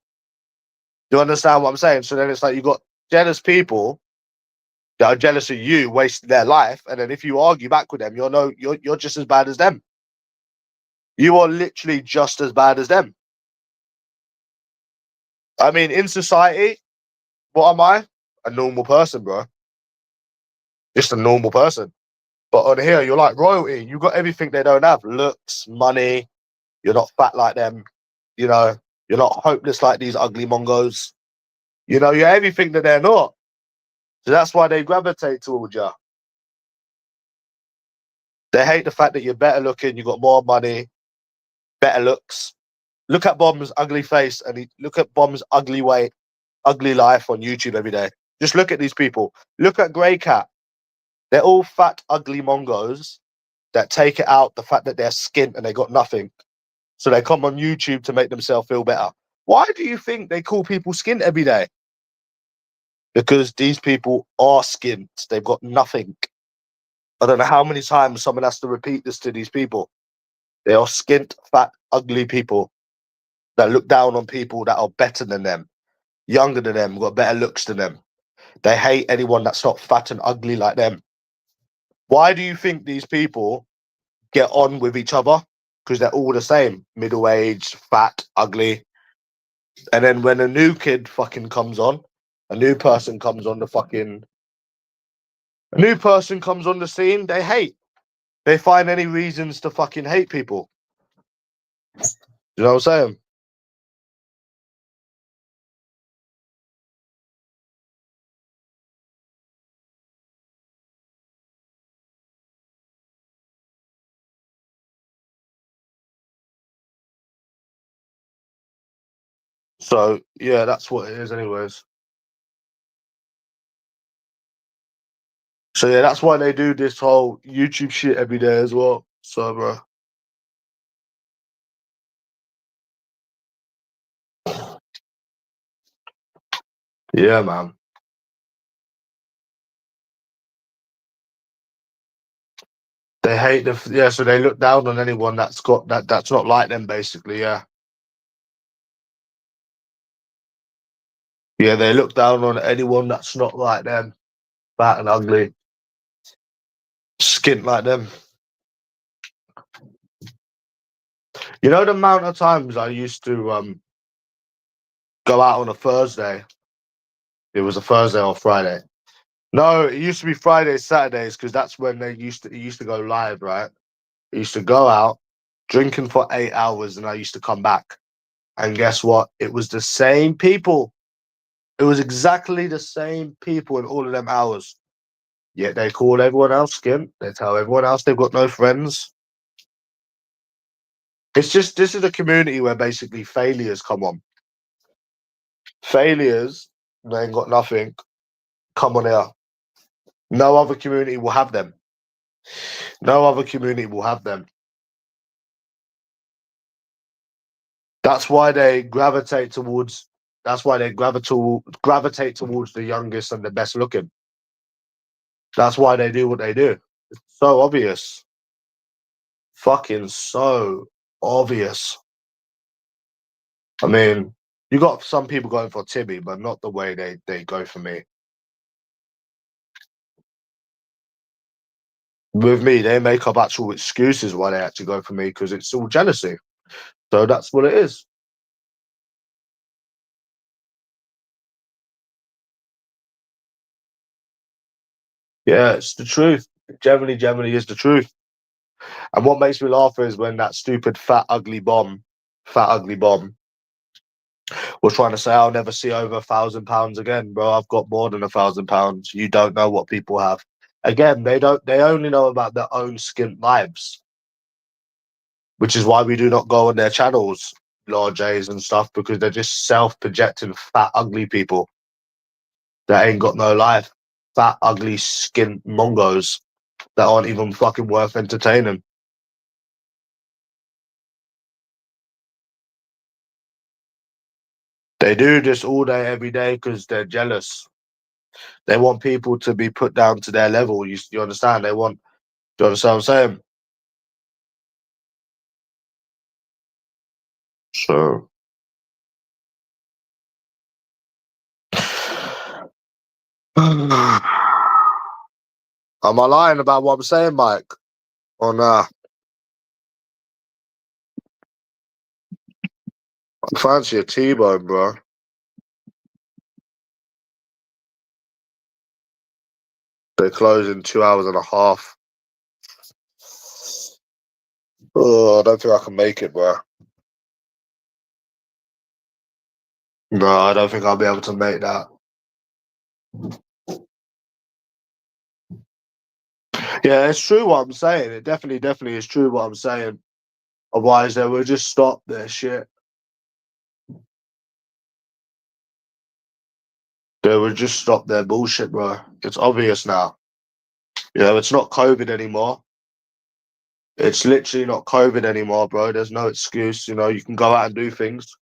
Do you understand what I'm saying? So then it's like you got jealous people that are jealous of you wasting their life. And then if you argue back with them, you're just as bad as them. You are literally just as bad as them. I mean, in society, what am I? A normal person, bro. Just a normal person. But on here, you're like royalty. You got everything they don't have. Looks, money. You're not fat like them. You're not hopeless like these ugly mongos. You're everything that they're not. So that's why they gravitate towards you. They hate the fact that you're better looking, you got more money, better looks. Look at Bomb's ugly face and look at Bomb's ugly way, ugly life on YouTube every day. Just look at these people. Look at Grey Cat. They're all fat, ugly mongos that take it out the fact that they're skint and they got nothing. So they come on YouTube to make themselves feel better. Why do you think they call people skint every day? Because these people are skint. They've got nothing. I don't know how many times someone has to repeat this to these people. They are skint, fat, ugly people that look down on people that are better than them, younger than them, got better looks than them. They hate anyone that's not fat and ugly like them. Why do you think these people get on with each other? Because they're all the same, middle-aged, fat, ugly. And then when a new kid fucking comes on, a new person comes on the scene, they hate. They find any reasons to fucking hate people. You know what I'm saying? So yeah, that's what it is anyways. So yeah, that's why they do this whole YouTube shit every day as well. So bro. Yeah, man. They hate so they look down on anyone that's got that's not like them basically, yeah. Yeah, they look down on anyone that's not like them, fat and ugly, skint like them. You know the amount of times I used to go out on a Thursday. It was a Thursday or Friday. No, it used to be Fridays, Saturdays, because that's when it used to go live, right? I used to go out drinking for 8 hours, and I used to come back. And guess what? It was the same people. It was exactly the same people in all of them hours. Yet they call everyone else skint. They tell everyone else they've got no friends. It's just this is a community where basically failures come on. Failures, they ain't got nothing. Come on here. No other community will have them. No other community will have them. That's why they gravitate towards. That's why they gravitate towards the youngest and the best looking. That's why they do what they do. It's so obvious. Fucking so obvious. I mean, you got some people going for Timmy, but not the way they go for me. With me, they make up actual excuses why they actually go for me because it's all jealousy. So that's what it is. Yeah, it's the truth. It generally is the truth. And what makes me laugh is when that stupid fat ugly bomb, was trying to say I'll never see over £1,000 again, bro. I've got more than £1,000. You don't know what people have. Again, they don't. They only know about their own skint lives, which is why we do not go on their channels, large A's and stuff, because they're just self-projecting fat ugly people that ain't got no life. Fat ugly skint mongos that aren't even fucking worth entertaining. They do this all day, every day, because they're jealous. They want people to be put down to their level. You understand? They want. Do you understand what I'm saying? So, am I lying about what I'm saying, Mike? Or nah? I fancy a T-bone, bro. They close in 2 hours and a half. Oh, I don't think I can make it, bro. No, I don't think I'll be able to make that. Yeah, it's true what I'm saying. It definitely is true what I'm saying. Otherwise, they would just stop their shit. They would just stop their bullshit, bro. It's obvious now. You know, it's not COVID anymore. It's literally not COVID anymore, bro. There's no excuse. You know, you can go out and do things.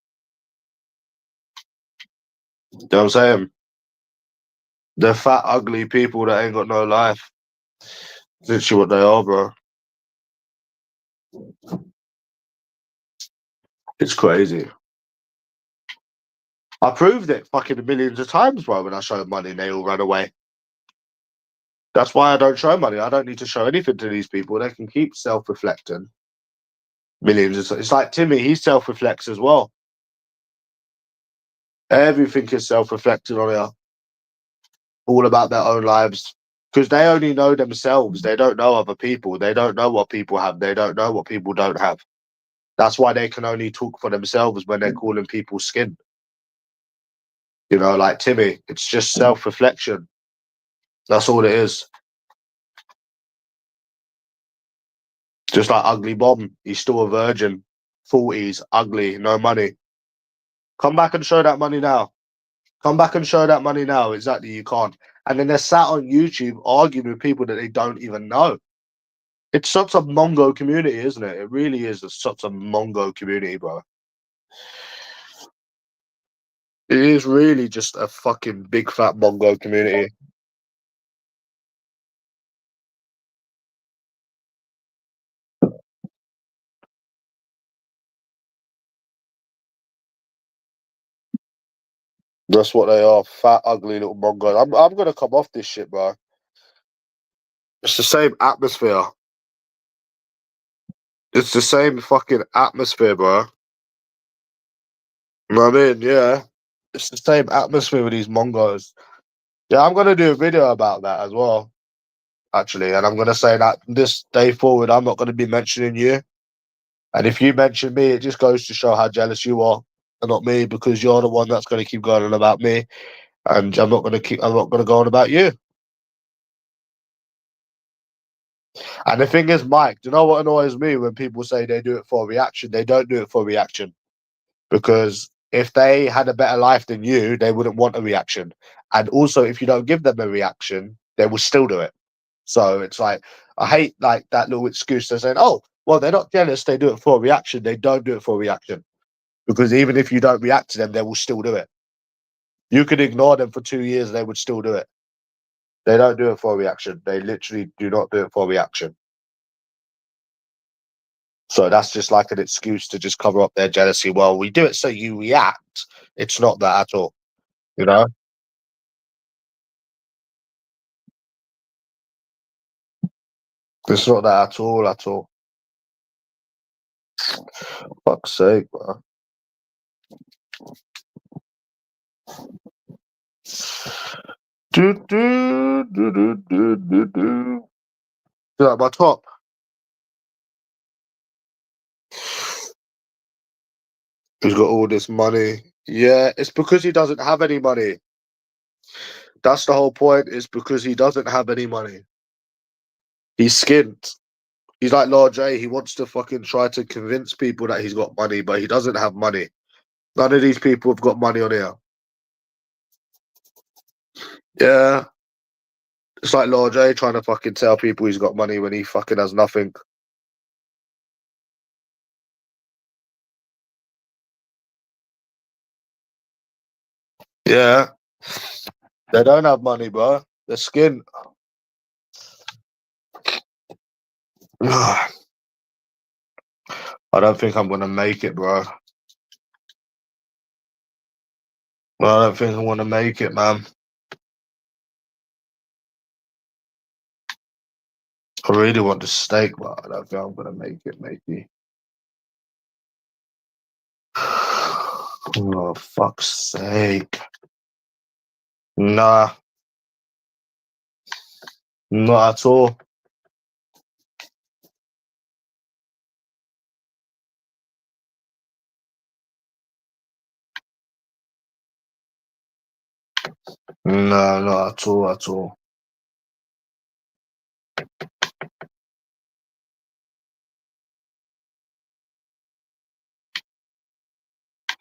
You know what I'm saying? They're fat, ugly people that ain't got no life. Literally what they are, bro. It's crazy. I proved it fucking millions of times, bro, when I showed money and they all ran away. That's why I don't show money. I don't need to show anything to these people. They can keep self-reflecting. Millions. It's like Timmy, he self-reflects as well. Everything is self-reflecting on here. All about their own lives. Because they only know themselves. They don't know other people. They don't know what people have. They don't know what people don't have. That's why they can only talk for themselves when they're calling people skin. You know, like Timmy, it's just self-reflection. That's all it is. Just like Ugly Bomb, he's still a virgin, 40s, ugly, no money. Come back and show that money now. Come back and show that money now. Exactly, you can't. And then they're sat on YouTube arguing with people that they don't even know. It's such a Mongo community, isn't it? It really is such a Mongo community, bro. It is really just a fucking big fat Mongo community. That's what they are, fat, ugly little Mongos. I'm gonna come off this shit, bro. It's the same atmosphere. It's the same fucking atmosphere, bro. You know what I mean? Yeah. It's the same atmosphere with these Mongos. Yeah, I'm gonna do a video about that as well, actually. And I'm gonna say that this day forward, I'm not gonna be mentioning you. And if you mention me, it just goes to show how jealous you are and not me, because you're the one that's gonna keep going on about me. And I'm not gonna go on about you. And the thing is, Mike, do you know what annoys me when people say they do it for a reaction? They don't do it for a reaction. Because if they had a better life than you, they wouldn't want a reaction. And also, if you don't give them a reaction, they will still do it. So it's like, I hate like that little excuse. They're saying, oh, well, they're not jealous. They do it for a reaction. They don't do it for a reaction. Because even if you don't react to them, they will still do it. You could ignore them for 2 years, they would still do it. They don't do it for a reaction. They literally do not do it for a reaction. So that's just like an excuse to just cover up their jealousy. Well, we do it so you react. It's not that at all, you know? It's not that at all, at all. Fuck's sake, bro. Do. Like my top. He's got all this money. Yeah, it's because he doesn't have any money. That's the whole point. It's because he doesn't have any money. He's skint. He's like Lord J. He wants to fucking try to convince people that he's got money, but he doesn't have money. None of these people have got money on here. Yeah. It's like Lord J trying to fucking tell people he's got money when he fucking has nothing. Yeah. They don't have money, bro. They're skint. I don't think I'm gonna make it, bro. I don't think I want to make it, man. I really want the steak, but I don't think I'm gonna make it, matey. Oh, fuck's sake. Nah, not at all. No, not at all, at all.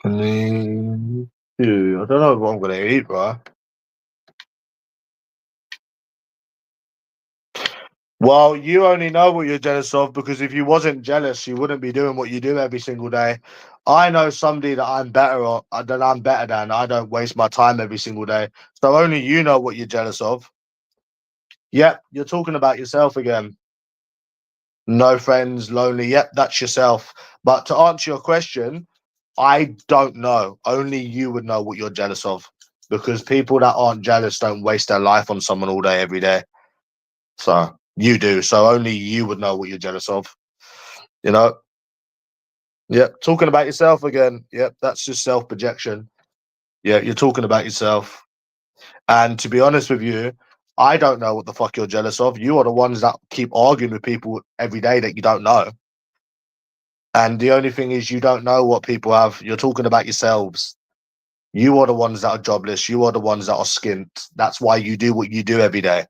I mean, dude, I don't know what I'm gonna eat, bro. Well, you only know what you're jealous of because if you wasn't jealous, you wouldn't be doing what you do every single day. I know somebody that I'm better on, that I'm better than. I don't waste my time every single day. So only you know what you're jealous of. Yep, you're talking about yourself again. No friends, lonely. Yep, that's yourself. But to answer your question, I don't know. Only you would know what you're jealous of because people that aren't jealous don't waste their life on someone all day, every day. So you do. So only you would know what you're jealous of. You know? Yep. Talking about yourself again. Yep. That's just self projection. Yeah. You're talking about yourself. And to be honest with you, I don't know what the fuck you're jealous of. You are the ones that keep arguing with people every day that you don't know. And the only thing is, you don't know what people have. You're talking about yourselves. You are the ones that are jobless. You are the ones that are skint. That's why you do what you do every day.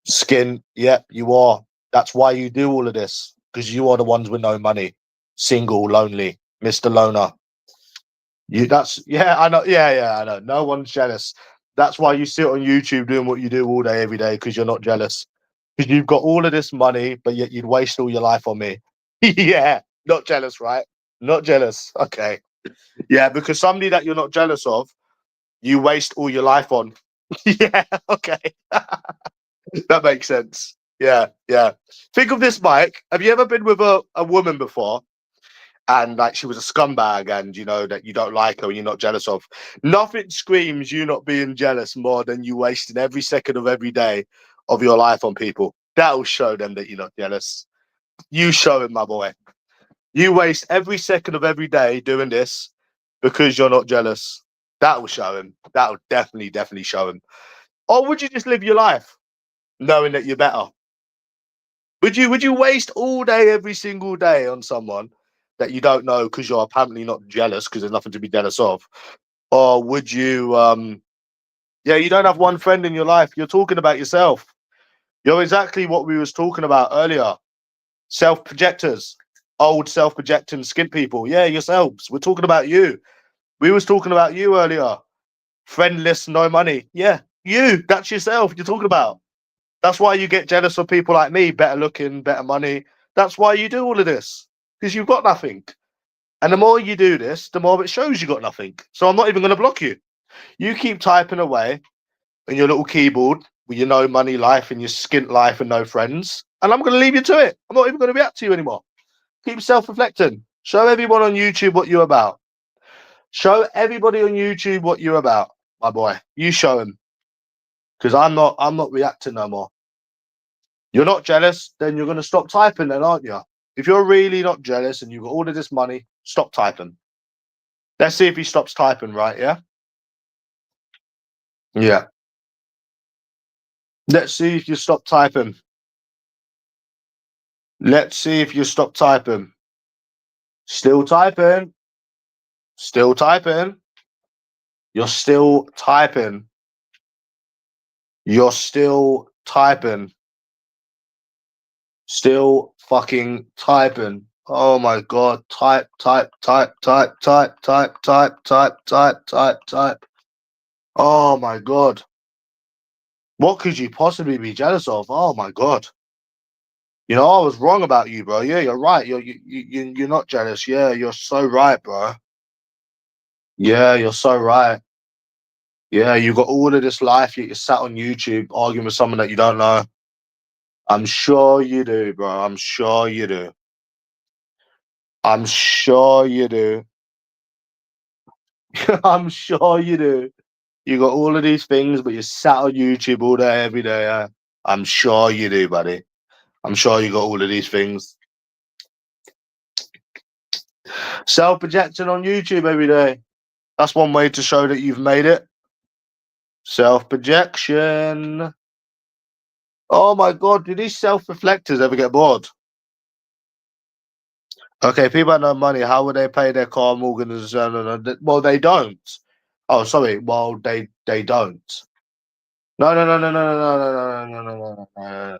Skin, yep, you are. That's why you do all of this. Because you are the ones with no money. Single, lonely, Mr. Loner. I know. Yeah, I know. No one's jealous. That's why you sit on YouTube doing what you do all day, every day, because you're not jealous. Because you've got all of this money, but yet you'd waste all your life on me. Yeah, not jealous, right? Not jealous. Okay. Yeah, because somebody that you're not jealous of, you waste all your life on. Yeah, okay. That makes sense. Yeah, yeah. Think of this, Mike. Have you ever been with a woman before and like she was a scumbag and you know that you don't like her and you're not jealous of? Nothing screams you not being jealous more than you wasting every second of every day of your life on people. That'll show them that you're not jealous. You show it, my boy. You waste every second of every day doing this because you're not jealous. That will show him. That will definitely show him. Or would you just live your life knowing that you're better? Would you waste all day every single day on someone that you don't know because you're apparently not jealous because there's nothing to be jealous of? Or would you yeah, you don't have one friend in your life. You're talking about yourself. You're exactly what we was talking about earlier. Self-projectors, old self-projecting skint people. Yeah, yourselves. We're talking about you. We was talking about you earlier. Friendless, no money. Yeah, you. That's yourself. You're talking about. That's why you get jealous of people like me, better looking, better money. That's why you do all of this because you've got nothing. And the more you do this, the more it shows you got nothing. So I'm not even going to block you. You keep typing away. and your little keyboard with your no money life and your skint life and no friends. And I'm going to leave you to it. I'm not even going to react to you anymore. Keep self-reflecting. Show everyone on YouTube what you're about. Show everybody on YouTube what you're about, my boy. You show them. Because I'm not reacting no more. You're not jealous, then you're going to stop typing then, aren't you? If you're really not jealous and you've got all of this money, stop typing. Let's see if he stops typing, right? Yeah? Yeah. Let's see if you stop typing. Let's see if you stop typing. Still typing. Still typing. You're still typing. You're still typing. Still fucking typing. Oh my God. Type, type, type, type, type, type, type, type, type, type, type. Oh my God. What could you possibly be jealous of? Oh my God. You know, I was wrong about you, bro. Yeah, you're right. You're not jealous. Yeah, you're so right, bro. Yeah, you're so right. Yeah, you got all of this life, yet you're sat on YouTube arguing with someone that you don't know. I'm sure you do, bro. I'm sure you do. I'm sure you do. I'm sure you do. You got all of these things, but you're sat on YouTube all day, every day. Yeah? I'm sure you do, buddy. I'm sure you got all of these things. Self-projection on YouTube every day. That's one way to show that you've made it. Self-projection. Oh my God, do these self-reflectors ever get bored? Okay, people have no money. How would they pay their car, Morgyn? Well, they don't. Oh, sorry. Well, they don't. No, no, no, no, no, no, no, no, no, no, no, no.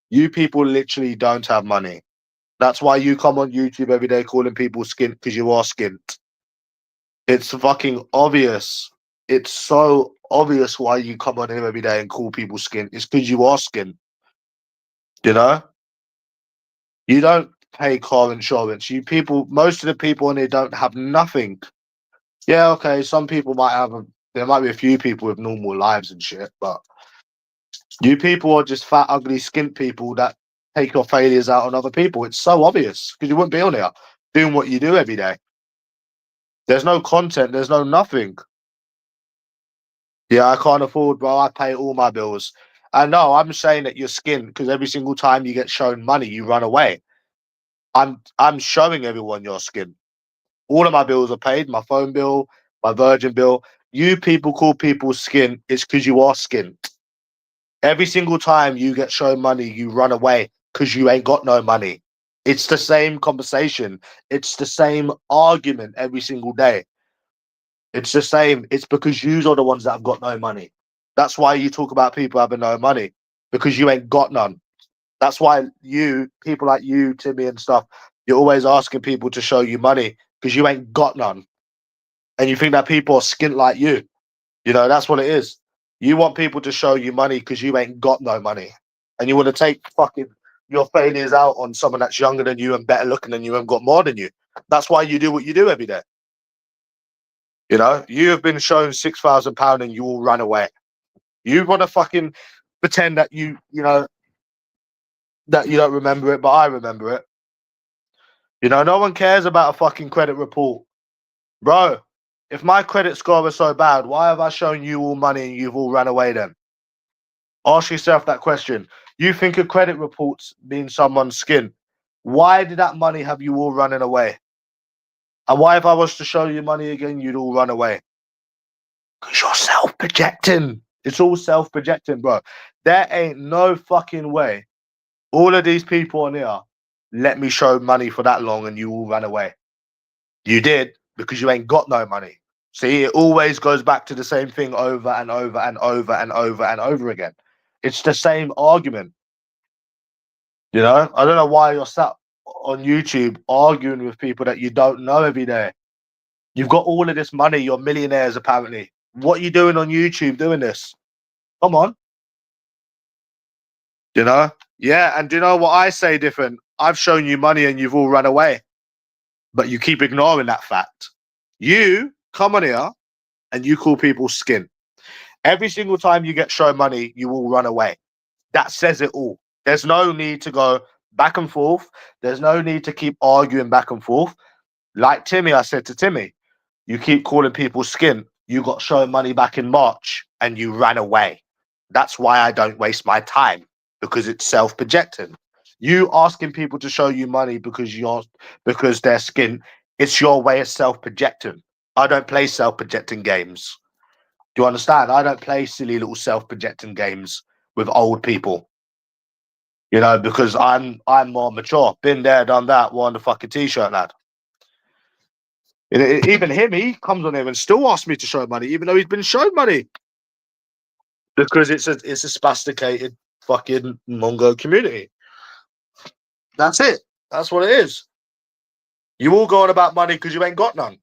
You people literally don't have money. That's why you come on YouTube every day calling people skint because you are skint. It's fucking obvious. It's so obvious why you come on here every day and call people skint. It's because you are skint. You know? You don't pay car insurance. You people, most of the people in here don't have nothing. Yeah, okay, some people might have there might be a few people with normal lives and shit, but you people are just fat, ugly, skint people that take your failures out on other people. It's so obvious because you wouldn't be on here doing what you do every day. There's no content, there's no nothing. Yeah, I can't afford, bro. I pay all my bills. And no, I'm saying that you're skint because every single time you get shown money, you run away. I'm showing everyone your skin. All of my bills are paid, my phone bill, my Virgin bill. You people call people skin, it's because you are skint. Every single time you get shown money, you run away because you ain't got no money. It's the same conversation. It's the same argument every single day. It's the same. It's because you are the ones that have got no money. That's why you talk about people having no money, because you ain't got none. That's why people like you, Timmy and stuff, you're always asking people to show you money because you ain't got none. And you think that people are skint like you. You know, that's what it is. You want people to show you money because you ain't got no money. And you want to take fucking your failures out on someone that's younger than you and better looking than you and got more than you. That's why you do what you do every day. You know, you have been shown £6,000 and you will run away. You want to fucking pretend that you know, that you don't remember it, but I remember it. You know, no one cares about a fucking credit report. Bro, if my credit score was so bad, why have I shown you all money and you've all run away then? Ask yourself that question. You think a credit report's mean someone's skin. Why did that money have you all running away? And why if I was to show you money again, you'd all run away? Because you're self-projecting. It's all self-projecting, bro. There ain't no fucking way all of these people on here let me show money for that long and you all ran away. You did because you ain't got no money. See, it always goes back to the same thing over and over and over and over and over again. It's the same argument. You know, I don't know why you're sat on YouTube arguing with people that you don't know every day. You've got all of this money. You're millionaires, apparently. What are you doing on YouTube doing this? Come on. You know? Yeah, and do you know what I say different? I've shown you money and you've all run away. But you keep ignoring that fact. You come on here and you call people skin. Every single time you get shown money, you will run away. That says it all. There's no need to go back and forth. There's no need to keep arguing back and forth. Like Timmy, I said to Timmy, you keep calling people skint. You got shown money back in March and you ran away. That's why I don't waste my time, because it's self-projecting. You asking people to show you money because they're skint, it's your way of self-projecting. I don't play self-projecting games. Do you understand? I don't play silly little self-projecting games with old people. You know, because I'm more mature. Been there, done that, worn the fucking t-shirt, lad. Even him, he comes on here and still asks me to show money, even though he's been shown money. Because it's a spasticated fucking Mongo community. That's it. That's what it is. You all go on about money because you ain't got none.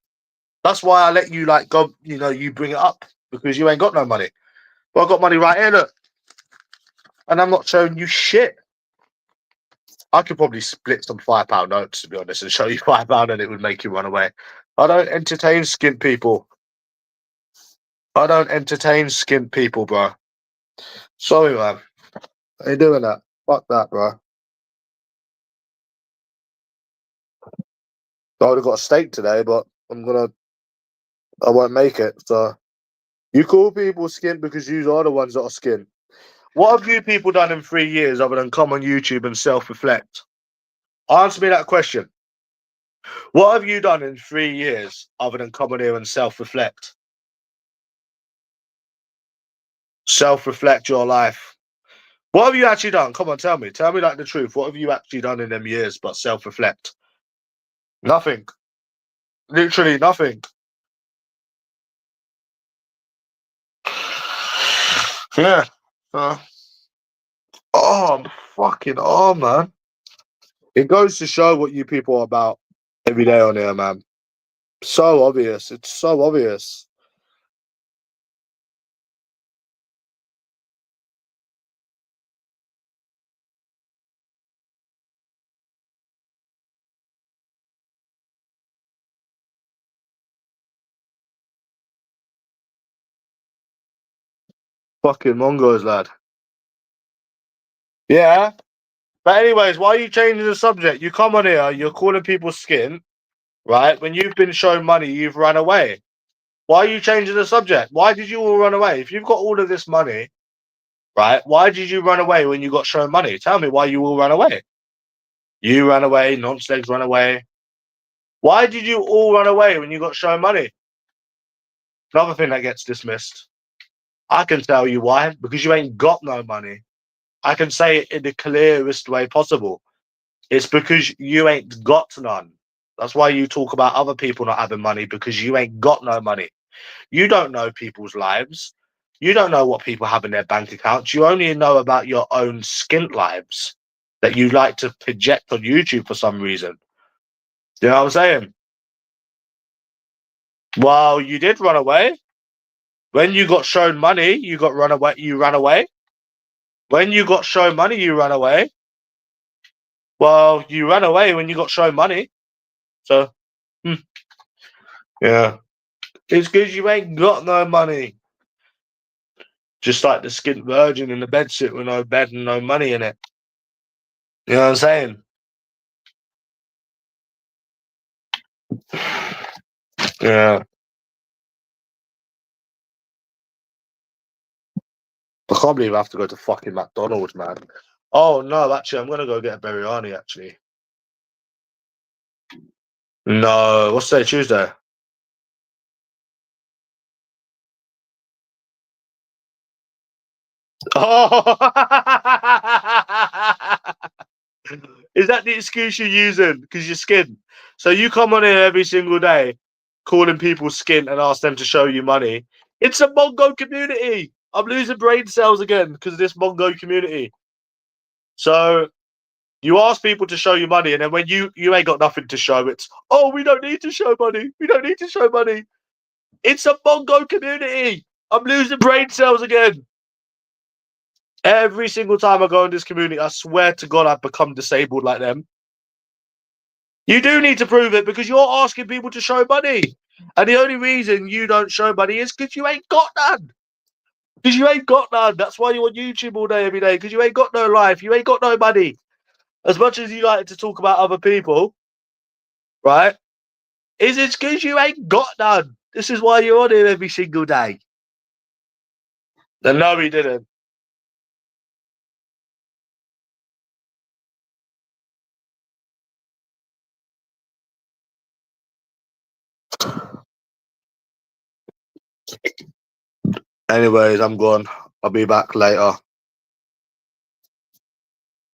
That's why I let you like go, you know, you bring it up because you ain't got no money. But I got money right here, look. And I'm not showing you shit. I could probably split some £5 notes, to be honest, and show you £5 and it would make you run away. I don't entertain skint people. I don't entertain skint people, bro. Sorry, man. I ain't doing that. Fuck that, bro. I would have got a steak today, but I won't make it. So you call people skint because you are the ones that are skint. What have you people done in 3 years other than come on YouTube and self-reflect? Answer me that question. What have you done in 3 years other than come on here and self-reflect? Self-reflect your life. What have you actually done? Come on, tell me. Tell me like the truth. What have you actually done in them years but self-reflect? Nothing. Literally nothing. Yeah. Man. It goes to show what you people are about every day on here, man. So obvious. It's so obvious. Fucking Mongos, lad. Yeah. But anyways, why are you changing the subject? You come on here, you're calling people skint, right? When you've been shown money, you've run away. Why are you changing the subject? Why did you all run away? If you've got all of this money, right? Why did you run away when you got shown money? Tell me why you all ran away. You ran away, Nonce ran away. Why did you all run away when you got shown money? Another thing that gets dismissed. I can tell you why. Because you ain't got no money. I can say it in the clearest way possible. It's because you ain't got none. That's why you talk about other people not having money, because you ain't got no money. You don't know people's lives. You don't know what people have in their bank accounts. You only know about your own skint lives that you like to project on YouTube for some reason. You know what I'm saying? Well, you did run away. When you got shown money, you got run away. You ran away. When you got shown money, you ran away. Well, you ran away when you got shown money. So, yeah. It's because you ain't got no money. Just like the skint virgin in the bed sit with no bed and no money in it. You know what I'm saying? Yeah. I can't believe I have to go to fucking McDonald's, man. Oh, no, actually, I'm going to go get a biryani, actually. No, what's today? Tuesday? Oh! Is that the excuse you're using? Because you're skint. So you come on here every single day calling people skint and ask them to show you money. It's a Mongo community. I'm losing brain cells again because of this Mongo community. So you ask people to show you money, and then when you ain't got nothing to show, it's, oh, we don't need to show money. We don't need to show money. It's a Mongo community. I'm losing brain cells again. Every single time I go in this community, I swear to God, I've become disabled like them. You do need to prove it because you're asking people to show money. And the only reason you don't show money is because you ain't got none. Because you ain't got none. That's why you're on YouTube all day, every day. Because you ain't got no life. You ain't got no money. As much as you like to talk about other people, right? Is it because you ain't got none? This is why you're on here every single day. No, he didn't. Anyways, I'm gone. I'll be back later.